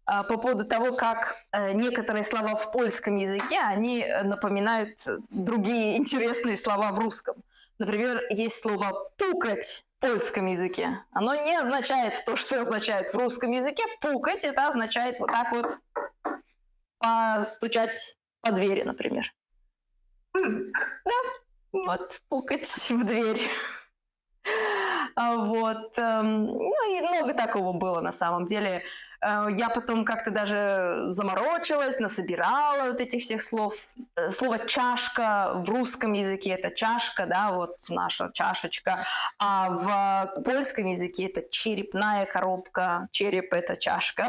Speaker 2: по поводу того, как некоторые слова в польском языке, они напоминают другие интересные слова в русском. Например, есть слово «пукать» в польском языке. Оно не означает то, что означает в русском языке. «Пукать» — это означает вот так вот постучать по двери, например. Да, вот, пукать в дверь. Вот. Ну и много такого было на самом деле. Я потом как-то даже заморочилась, насобирала вот этих всех слов. Слово «чашка» в русском языке — это чашка, да, вот наша чашечка. А в польском языке это черепная коробка. Череп — это чашка.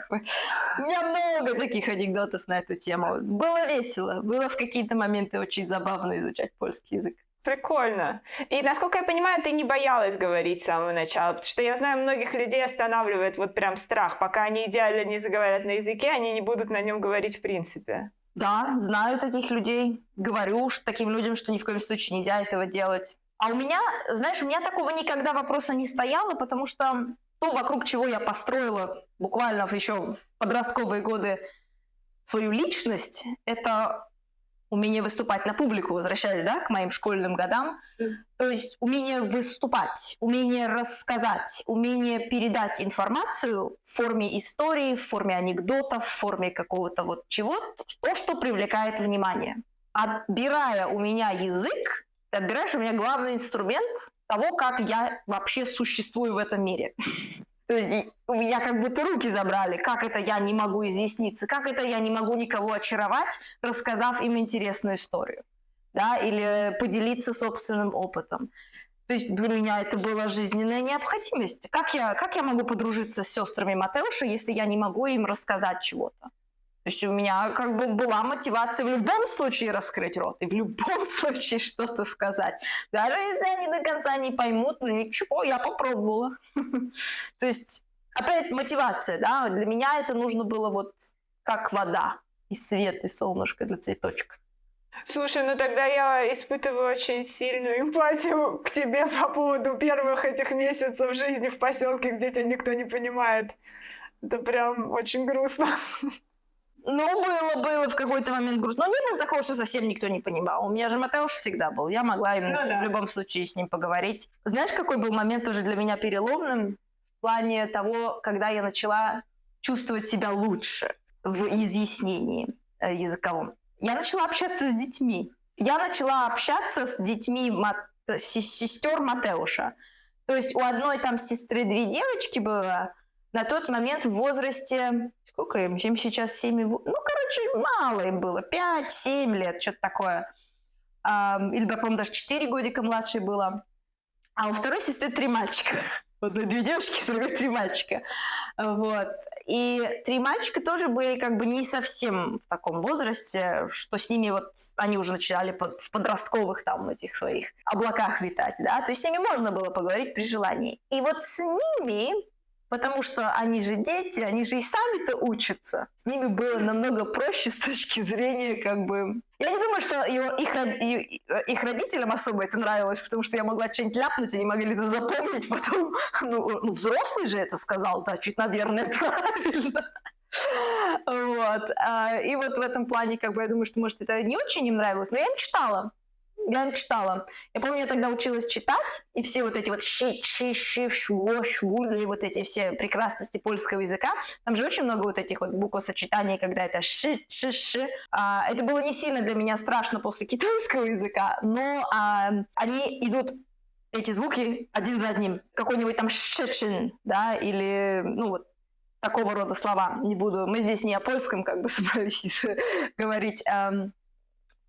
Speaker 2: У меня много таких анекдотов на эту тему. Было весело. Было в какие-то моменты очень забавно изучать польский язык.
Speaker 1: Прикольно. И, насколько я понимаю, ты не боялась говорить с самого начала, потому что я знаю, многих людей останавливает вот прям страх. Пока они идеально не заговорят на языке, они не будут на нем говорить в принципе.
Speaker 2: Да, знаю таких людей. Говорю уж таким людям, что ни в коем случае нельзя этого делать. А у меня, знаешь, у меня такого никогда вопроса не стояло, потому что то, вокруг чего я построила буквально еще в подростковые годы свою личность, это умение выступать на публику, возвращаясь, да, к моим школьным годам. То есть умение выступать, умение рассказать, умение передать информацию в форме истории, в форме анекдотов, в форме какого-то вот чего-то, то, что привлекает внимание. Отбирая у меня язык, ты отбираешь у меня главный инструмент того, как я вообще существую в этом мире. То есть у меня как будто руки забрали, как это я не могу изъясниться, как это я не могу никого очаровать, рассказав им интересную историю, да, или поделиться собственным опытом. То есть для меня это была жизненная необходимость. Как я могу подружиться с сестрами Матеуша, если я не могу им рассказать чего-то? То есть у меня как бы была мотивация в любом случае раскрыть рот и в любом случае что-то сказать. Даже если они до конца не поймут, ну ничего, я попробовала. То есть опять мотивация, да, для меня это нужно было вот как вода и свет, и солнышко для цветочка.
Speaker 1: Слушай, ну тогда я испытываю очень сильную эмпатию к тебе по поводу первых этих месяцев жизни в поселке, где тебя никто не понимает. Это прям очень грустно.
Speaker 2: Ну, было в какой-то момент грустно. Но не было такого, что совсем никто не понимал. У меня же Матеуш всегда был. Я могла в любом случае с ним поговорить. Знаешь, какой был момент уже для меня переломным? В плане того, когда я начала чувствовать себя лучше в изъяснении языковом. Я начала общаться с детьми. Я начала общаться с детьми сестер Матеуша. То есть у одной там сестры 2 девочки было, на тот момент в возрасте, сколько им сейчас 7, мало им было, 5-7 лет, что-то такое. Или, по-моему, даже 4 годика младше было. А у второй сестры 3 мальчика. У одной 2 девочки, с другой 3 мальчика. Вот. И 3 мальчика тоже были как бы не совсем в таком возрасте, что с ними вот они уже начинали в подростковых там этих своих облаках витать, да, то есть с ними можно было поговорить при желании. И вот с ними, потому что они же дети, они же и сами-то учатся, с ними было намного проще с точки зрения как бы... Я не думаю, что их родителям особо это нравилось, потому что я могла что-нибудь ляпнуть, они могли это запомнить потом. Ну, взрослый же это сказал, значит, наверное, правильно. Вот. И вот в этом плане, как бы, я думаю, что, может, это не очень им нравилось, но я им читала. Я помню, я тогда училась читать, и все вот эти вот и вот эти все прекрасности польского языка, там же очень много вот этих вот буквосочетаний, когда это это было не сильно для меня страшно после китайского языка, но они идут, эти звуки, один за одним. Какой-нибудь там шечин, да, или, ну вот, такого рода слова. Не буду, мы здесь не о польском как бы собрались говорить.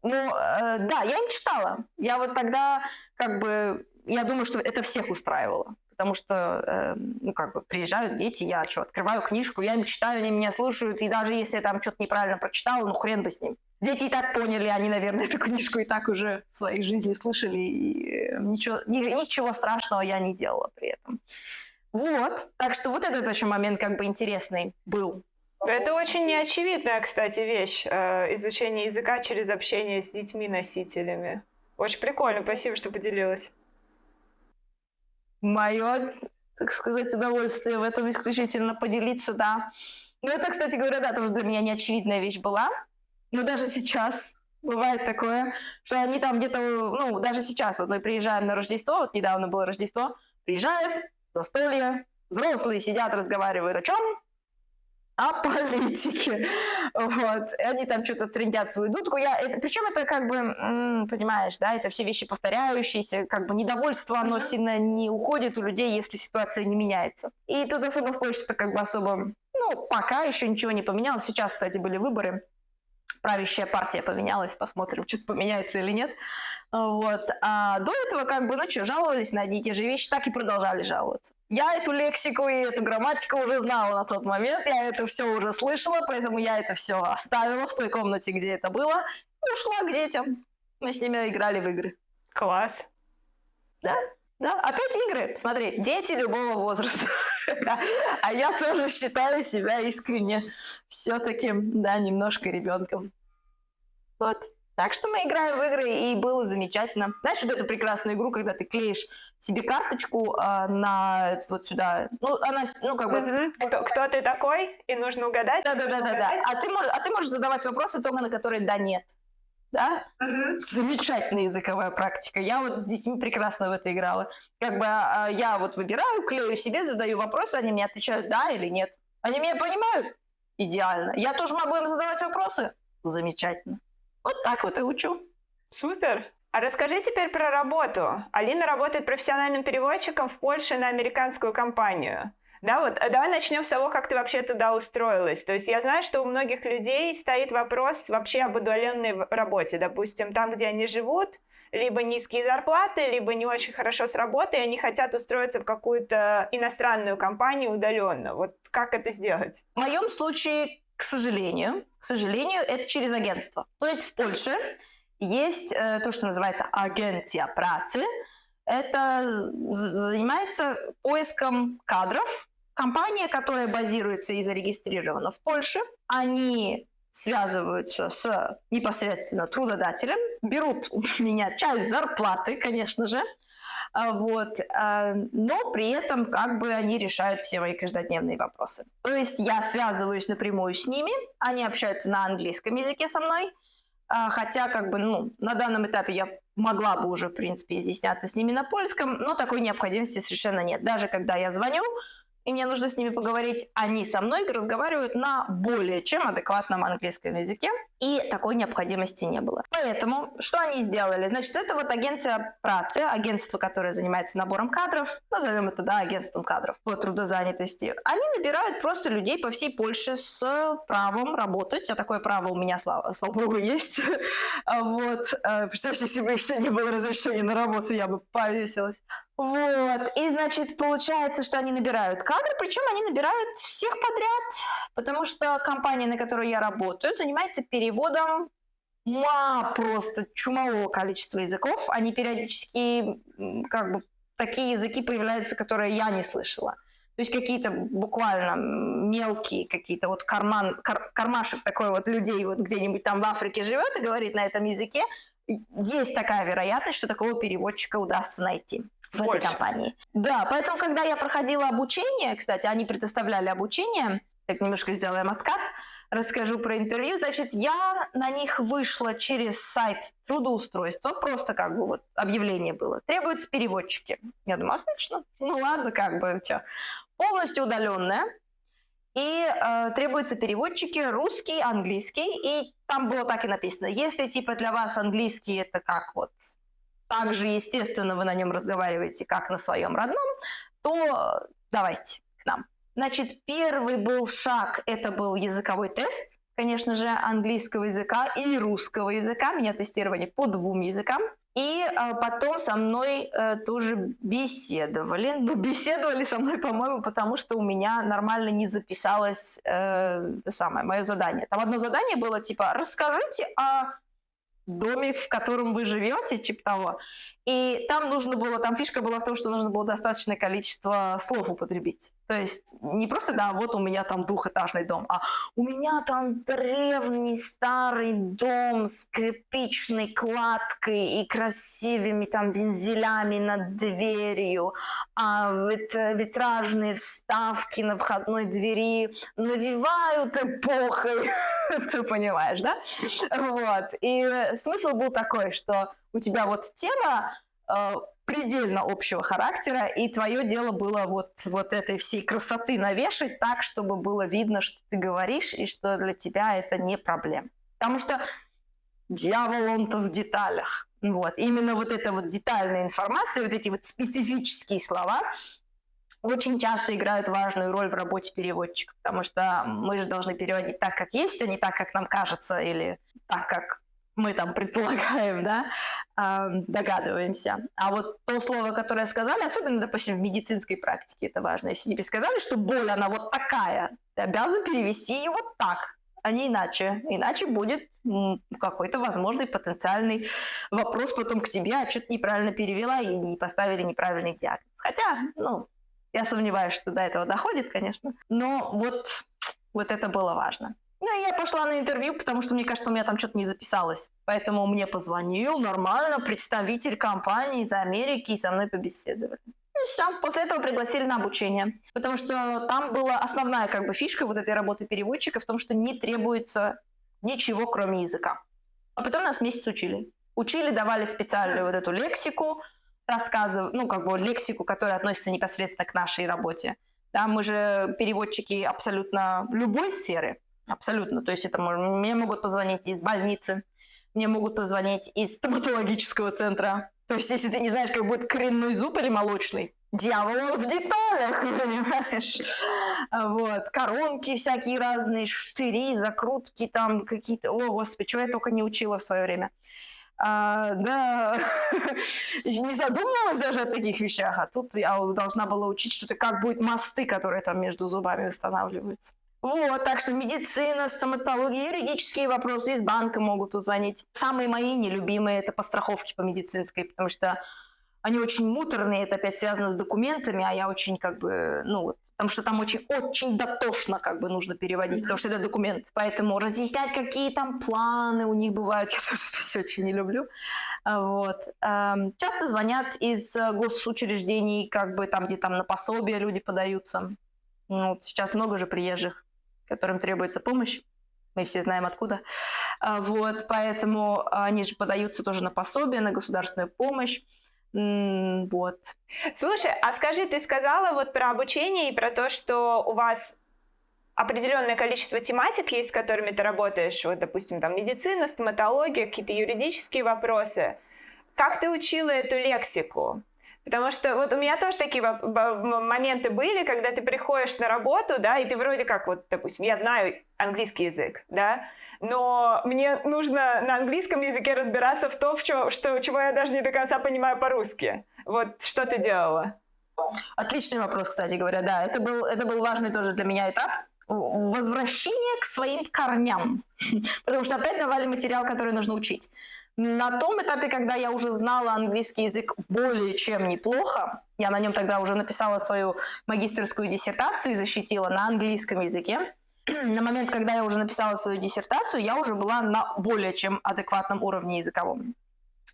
Speaker 2: Да, я им читала. Я вот тогда, как бы, я думаю, что это всех устраивало. Потому что, как бы, приезжают дети, я открываю книжку, я им читаю, они меня слушают, и даже если я там что-то неправильно прочитала, ну хрен бы с ним. Дети и так поняли, они, наверное, эту книжку и так уже в своей жизни слышали, и ничего страшного я не делала при этом. Вот, так что вот этот еще момент как бы интересный был.
Speaker 1: Это очень неочевидная, кстати, вещь, изучение языка через общение с детьми-носителями. Очень прикольно, спасибо, что поделилась.
Speaker 2: Мое, так сказать, удовольствие в этом исключительно поделиться, да. Ну, это, кстати говоря, да, тоже для меня неочевидная вещь была. Но даже сейчас бывает такое, что они там где-то, ну, даже сейчас, вот мы приезжаем на Рождество, вот недавно было Рождество, приезжаем, застолье, взрослые сидят, разговаривают о чем? О политике. Вот. И они там что-то трындят свою дудку. Причем это как бы, понимаешь, да, это все вещи повторяющиеся, как бы недовольство, оно сильно не уходит у людей, если ситуация не меняется. И тут особо в Польше-то как бы особо, ну, пока еще ничего не поменялось. Сейчас, кстати, были выборы. Правящая партия поменялась, посмотрим, что-то поменяется или нет. Вот. А до этого как бы, ну что, жаловались на одни и те же вещи, так и продолжали жаловаться. Я эту лексику и эту грамматику уже знала на тот момент, я это все уже слышала, поэтому я это все оставила в той комнате, где это было, и ушла к детям. Мы с ними играли в игры.
Speaker 1: Класс.
Speaker 2: Да, опять игры. Смотри, дети любого возраста. А я тоже считаю себя искренне все-таки, да, немножко ребенком. Вот. Так что мы играем в игры, и было замечательно. Знаешь, вот эту прекрасную игру, когда ты клеишь себе карточку на вот сюда. Ну, она, ну, как бы...
Speaker 1: Кто ты такой? И нужно угадать?
Speaker 2: Да. А ты можешь задавать вопросы только на которые да-нет. Да? Замечательная языковая практика. Я вот с детьми прекрасно в это играла. Как бы я вот выбираю, клею себе, задаю вопросы, они мне отвечают да или нет. Они меня понимают? Идеально. Я тоже могу им задавать вопросы? Замечательно. Вот так вот и учу.
Speaker 1: Супер. А расскажи теперь про работу. Алина работает профессиональным переводчиком в Польше на американскую компанию. Да, вот, давай начнем с того, как ты вообще туда устроилась. То есть я знаю, что у многих людей стоит вопрос вообще об удаленной работе. Допустим, там, где они живут, либо низкие зарплаты, либо не очень хорошо с работой, и они хотят устроиться в какую-то иностранную компанию удаленно. Вот как это сделать?
Speaker 2: В моем случае, к сожалению, это через агентство. То есть в Польше есть то, что называется агенция працы. Это занимается поиском кадров. Компания, которая базируется и зарегистрирована в Польше, они связываются с непосредственно трудодателем, берут у меня часть зарплаты, конечно же, вот, но при этом как бы они решают все мои каждодневные вопросы. То есть я связываюсь напрямую с ними, они общаются на английском языке со мной, хотя как бы, ну, на данном этапе я могла бы уже, в принципе, изъясняться с ними на польском, но такой необходимости совершенно нет. Даже когда я звоню, и мне нужно с ними поговорить, они со мной разговаривают на более чем адекватном английском языке, и такой необходимости не было. Поэтому, что они сделали? Значит, это вот агенция працы, агентство, которое занимается набором кадров, назовем это, да, агентством кадров по трудозанятости. Они набирают просто людей по всей Польше с правом работать, а такое право у меня, слава богу, есть. Вот. Представляешь, если бы еще не было разрешения на работу, я бы повесилась. Вот, и, значит, получается, что они набирают кадры, причем они набирают всех подряд, потому что компания, на которой я работаю, занимается переводом просто чумового количества языков. Они периодически, как бы, такие языки появляются, которые я не слышала. То есть какие-то буквально мелкие, какие-то вот кармашек такой вот людей вот где-нибудь там в Африке живет и говорит на этом языке. Есть такая вероятность, что такого переводчика удастся найти в этой компании. Да, поэтому, когда я проходила обучение, кстати, они предоставляли обучение, так немножко сделаем откат, расскажу про интервью. Значит, я на них вышла через сайт трудоустройства, просто как бы вот объявление было. Требуются переводчики. Я думаю, отлично, ну ладно, как бы, что. Полностью удаленная. И требуются переводчики русский, английский. И там было так и написано. Если типа для вас английский это как вот так же, естественно, вы на нем разговариваете, как на своем родном, то давайте к нам. Значит, первый был шаг, это был языковой тест, конечно же, английского языка и русского языка. Меня тестировали по 2 языкам. И потом со мной тоже беседовали. Ну, беседовали со мной, по-моему, потому что у меня нормально не записалось мое задание. Там одно задание было типа «Расскажите о доме, в котором вы живете», типа того. И там нужно было, там фишка была в том, что нужно было достаточное количество слов употребить. То есть не просто, да, вот у меня там 2-этажный дом, а у меня там древний старый дом с кирпичной кладкой и красивыми там вензелями над дверью, а витражные вставки на входной двери навевают эпохой. Ты понимаешь, да? Вот. И смысл был такой, что у тебя вот тема предельно общего характера, и твое дело было вот этой всей красоты навешать так, чтобы было видно, что ты говоришь, и что для тебя это не проблема. Потому что дьявол, он-то в деталях. Вот. Именно вот эта вот детальная информация, вот эти вот специфические слова очень часто играют важную роль в работе переводчика, потому что мы же должны переводить так, как есть, а не так, как нам кажется, или так, как мы там предполагаем, да, догадываемся. А вот то слово, которое сказали, особенно, допустим, в медицинской практике это важно. Если тебе сказали, что боль, она вот такая, ты обязан перевести ее вот так, а не иначе. Иначе будет какой-то возможный потенциальный вопрос потом к тебе, а что ты неправильно перевела и не поставили неправильный диагноз. Хотя, я сомневаюсь, что до этого доходит, конечно, но вот это было важно. Ну, и я пошла на интервью, потому что, мне кажется, у меня там что-то не записалось. Поэтому мне позвонил нормально представитель компании из Америки и со мной побеседовали. Ну и все. После этого пригласили на обучение. Потому что там была основная как бы фишка вот этой работы переводчика в том, что не требуется ничего, кроме языка. А потом нас месяц учили. Учили, давали специальную вот эту лексику, лексику, которая относится непосредственно к нашей работе. Да, мы же переводчики абсолютно любой сферы. Абсолютно. То есть мне могут позвонить из больницы, мне могут позвонить из стоматологического центра. То есть если ты не знаешь, как будет коренной зуб или молочный, дьявол он в деталях, понимаешь? Вот. Коронки всякие разные, штыри, закрутки там какие-то. О, господи, чего я только не учила в свое время. Да, не задумывалась даже о таких вещах, а тут я должна была учить что-то, как будут мосты, которые там между зубами восстанавливаются. Вот, так что медицина, стоматология, юридические вопросы, из банка могут позвонить. Самые мои нелюбимые – это по страховке по медицинской, потому что они очень муторные, это опять связано с документами, а я очень потому что там очень дотошно нужно переводить, потому что это документ. Поэтому разъяснять, какие там планы у них бывают, я тоже это все очень не люблю. Вот. Часто звонят из госучреждений, где там на пособие люди подаются. Сейчас много же приезжих, которым требуется помощь. Мы все знаем откуда. Вот, поэтому они же подаются тоже на пособие, на государственную помощь. Вот.
Speaker 1: Слушай, а скажи, ты сказала вот про обучение и про то, что у вас определенное количество тематик есть, с которыми ты работаешь, вот, допустим, там медицина, стоматология, какие-то юридические вопросы. Как ты учила эту лексику? Потому что вот у меня тоже такие моменты были, когда ты приходишь на работу, да, и ты вроде как, вот, допустим, я знаю английский язык, да, но мне нужно на английском языке разбираться в том, чего я даже не до конца понимаю по-русски. Вот что ты делала?
Speaker 2: Отличный вопрос, кстати говоря, да. Это был важный тоже для меня этап. Возвращение к своим корням. Потому что опять давали материал, который нужно учить. На том этапе, когда я уже знала английский язык более чем неплохо, я на нем тогда уже написала свою магистерскую диссертацию и защитила на английском языке. На момент, когда я уже написала свою диссертацию, я уже была на более чем адекватном уровне языковом.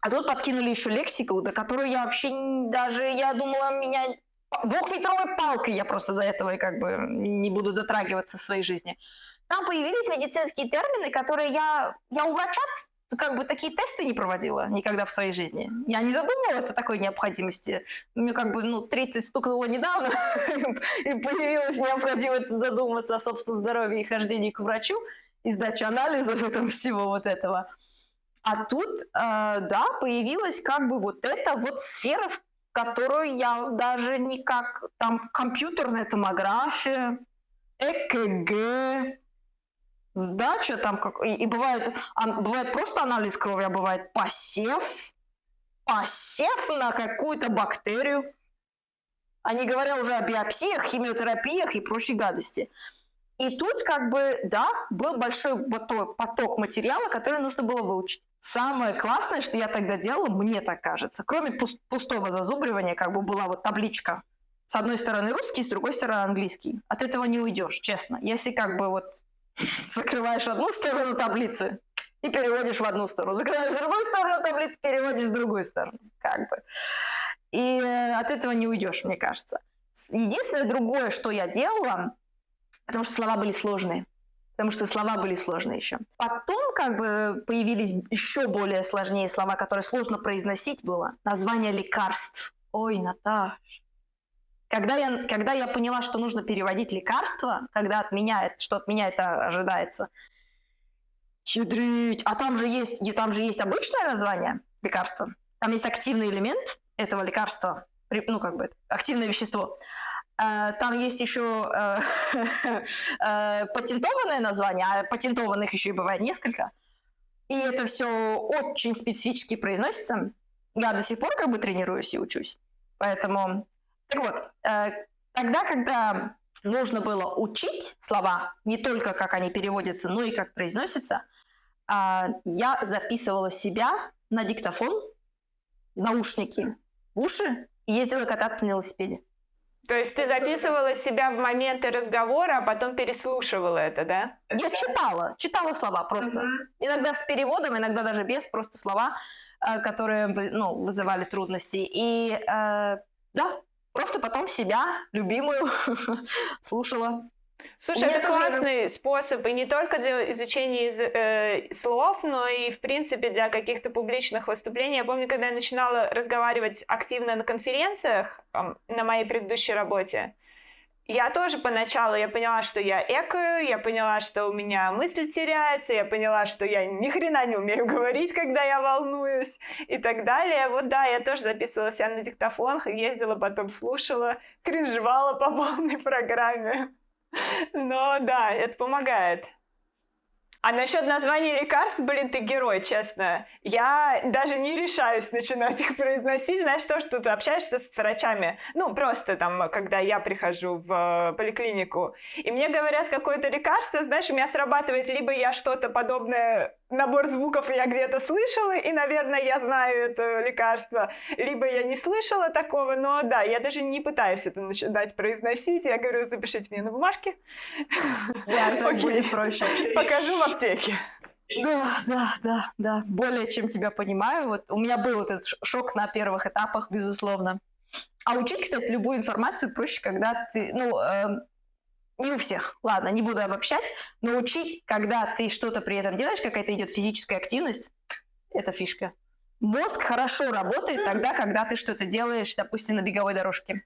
Speaker 2: А тут подкинули еще лексику, до которой я вообще даже, я думала, меня 2-метровой палкой я просто до этого как бы не буду дотрагиваться в своей жизни. Там появились медицинские термины, которые я у врача как бы такие тесты не проводила никогда в своей жизни. Я не задумывалась о такой необходимости. Мне как бы 30 стукнуло недавно, и появилась необходимость задуматься о собственном здоровье и хождении к врачу, и сдаче анализов и всего вот этого. А тут, да, появилась как бы вот эта вот сфера, в которую я даже никак... Там компьютерная томография, ЭКГ, сдача там... И бывает просто анализ крови, а бывает посев на какую-то бактерию. А не говоря уже о биопсиях, химиотерапиях и прочей гадости. И тут как бы, да, был большой поток материала, который нужно было выучить. Самое классное, что я тогда делала, мне так кажется, кроме пустого зазубривания, как бы была вот табличка. С одной стороны русский, с другой стороны английский. От этого не уйдешь, честно. Если как бы вот закрываешь одну сторону таблицы и переводишь в одну сторону, закрываешь другую сторону таблицы, переводишь в другую сторону, как бы. И от этого не уйдешь, мне кажется. Единственное другое, что я делала, потому что слова были сложные. Еще. Потом как бы появились еще более сложнее слова, которые сложно произносить было. Название лекарств. Ой, Наташ. Когда я поняла, что нужно переводить лекарства, от меня это ожидается. Чудрить. А там же есть обычное название лекарства. Там есть активный элемент этого лекарства. Активное вещество. Там есть еще патентованное название, а патентованных еще и бывает несколько. И это все очень специфически произносится. Я до сих пор как бы тренируюсь и учусь. Поэтому, так вот, тогда, когда нужно было учить слова, не только как они переводятся, но и как произносятся, я записывала себя на диктофон, наушники в уши и ездила кататься на велосипеде.
Speaker 1: То есть ты записывала себя в моменты разговора, а потом переслушивала это, да?
Speaker 2: Я читала слова просто. Иногда с переводом, иногда даже без, просто слова, которые вызывали трудности. И да, просто потом себя, любимую, слушала.
Speaker 1: Слушай, это классный способ, и не только для изучения слов, но и, в принципе, для каких-то публичных выступлений. Я помню, когда я начинала разговаривать активно на конференциях на моей предыдущей работе, я тоже поначалу, я поняла, что я экаю, я поняла, что у меня мысль теряется, я поняла, что я ни хрена не умею говорить, когда я волнуюсь и так далее. Вот да, я тоже записывала себя на диктофон, ездила, потом слушала, кринжевала по полной программе. Но да, это помогает. А насчет названий лекарств, блин, ты герой, честно. Я даже не решаюсь начинать их произносить. Знаешь, то, что ты общаешься с врачами, просто там, когда я прихожу в поликлинику, и мне говорят какое-то лекарство, знаешь, у меня срабатывает либо я что-то подобное, набор звуков я где-то слышала, и, наверное, я знаю это лекарство, либо я не слышала такого, но да, я даже не пытаюсь это начинать произносить. Я говорю, запишите мне на бумажке.
Speaker 2: Да, так будет проще.
Speaker 1: Покажу в аптеке.
Speaker 2: Да. Более чем тебя понимаю. Вот у меня был этот шок на первых этапах, безусловно. А учить, кстати, любую информацию проще, когда ты, не у всех, ладно, не буду обобщать, но учить, когда ты что-то при этом делаешь, какая-то идет физическая активность, это фишка. Мозг хорошо работает тогда, когда ты что-то делаешь, допустим, на беговой дорожке.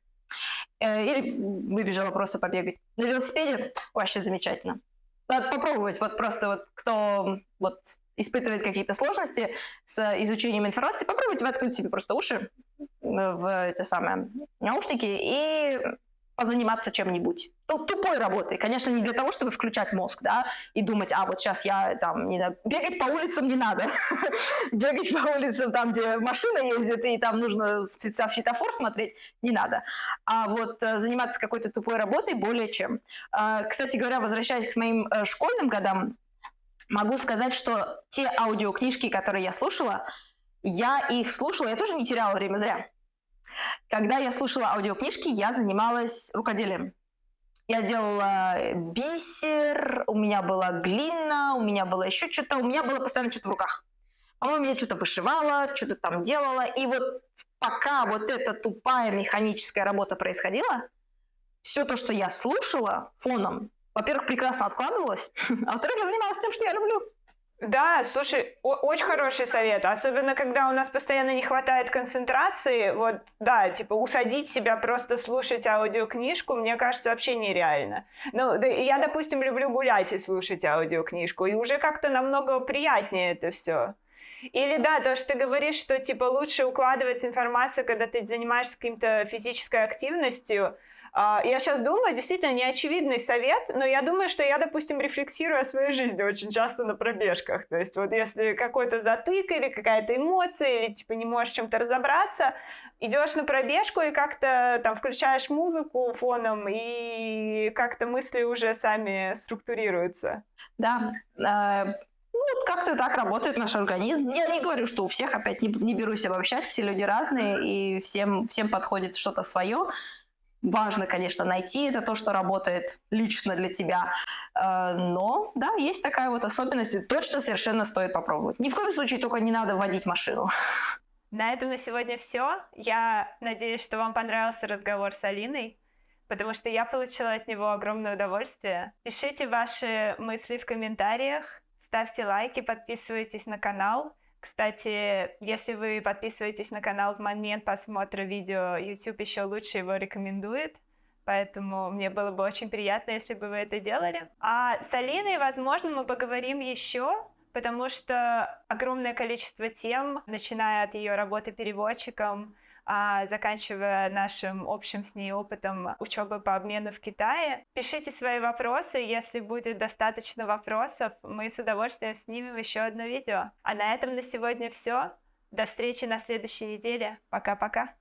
Speaker 2: Или выбежала просто побегать. На велосипеде вообще замечательно. Надо попробовать. Вот просто вот кто вот испытывает какие-то сложности с изучением информации, попробуйте воткнуть себе просто уши в эти самые наушники и позаниматься чем-нибудь. Тупой работой. Конечно, не для того, чтобы включать мозг, да, и думать, вот сейчас я там, не знаю, бегать по улицам не надо. Бегать по улицам там, где машина ездит, и там нужно светофор смотреть, не надо. А вот заниматься какой-то тупой работой более чем. Кстати говоря, возвращаясь к моим школьным годам, могу сказать, что те аудиокнижки, которые я слушала, я тоже не теряла время зря. Когда я слушала аудиокнижки, я занималась рукоделием. Я делала бисер, у меня была глина, у меня было еще что-то, у меня было постоянно что-то в руках. По-моему, я что-то вышивала, что-то там делала. И вот пока вот эта тупая механическая работа происходила, все то, что я слушала фоном, во-первых, прекрасно откладывалось, а во-вторых, я занималась тем, что я люблю.
Speaker 1: Да, слушай, очень хороший совет, особенно когда у нас постоянно не хватает концентрации, вот, да, типа усадить себя просто слушать аудиокнижку, мне кажется, вообще нереально. Ну, да, я, допустим, люблю гулять и слушать аудиокнижку, и уже как-то намного приятнее это все. Или да, то, что ты говоришь, что типа лучше укладывать информацию, когда ты занимаешься каким-то физической активностью. Я сейчас думаю, действительно неочевидный совет, но я думаю, что я, допустим, рефлексирую о своей жизни очень часто на пробежках. То есть вот если какой-то затык или какая-то эмоция, или типа не можешь в чем-то разобраться, идешь на пробежку и как-то там включаешь музыку фоном, и как-то мысли уже сами структурируются.
Speaker 2: Да, вот как-то так работает наш организм. Я не говорю, что у всех, опять не берусь обобщать, все люди разные, и всем подходит что-то свое. Важно, конечно, найти это то, что работает лично для тебя. Но, да, есть такая вот особенность. Точно совершенно стоит попробовать. Ни в коем случае только не надо водить машину.
Speaker 1: На этом на сегодня все. Я надеюсь, что вам понравился разговор с Алиной, потому что я получила от него огромное удовольствие. Пишите ваши мысли в комментариях, ставьте лайки, подписывайтесь на канал. Кстати, если вы подписываетесь на канал в момент просмотра видео, YouTube еще лучше его рекомендует, поэтому мне было бы очень приятно, если бы вы это делали. А с Алиной, возможно, мы поговорим еще, потому что огромное количество тем, начиная от ее работы переводчиком, заканчивая нашим общим с ней опытом учебы по обмену в Китае. Пишите свои вопросы, если будет достаточно вопросов, мы с удовольствием снимем еще одно видео. А на этом на сегодня все. До встречи на следующей неделе. Пока-пока.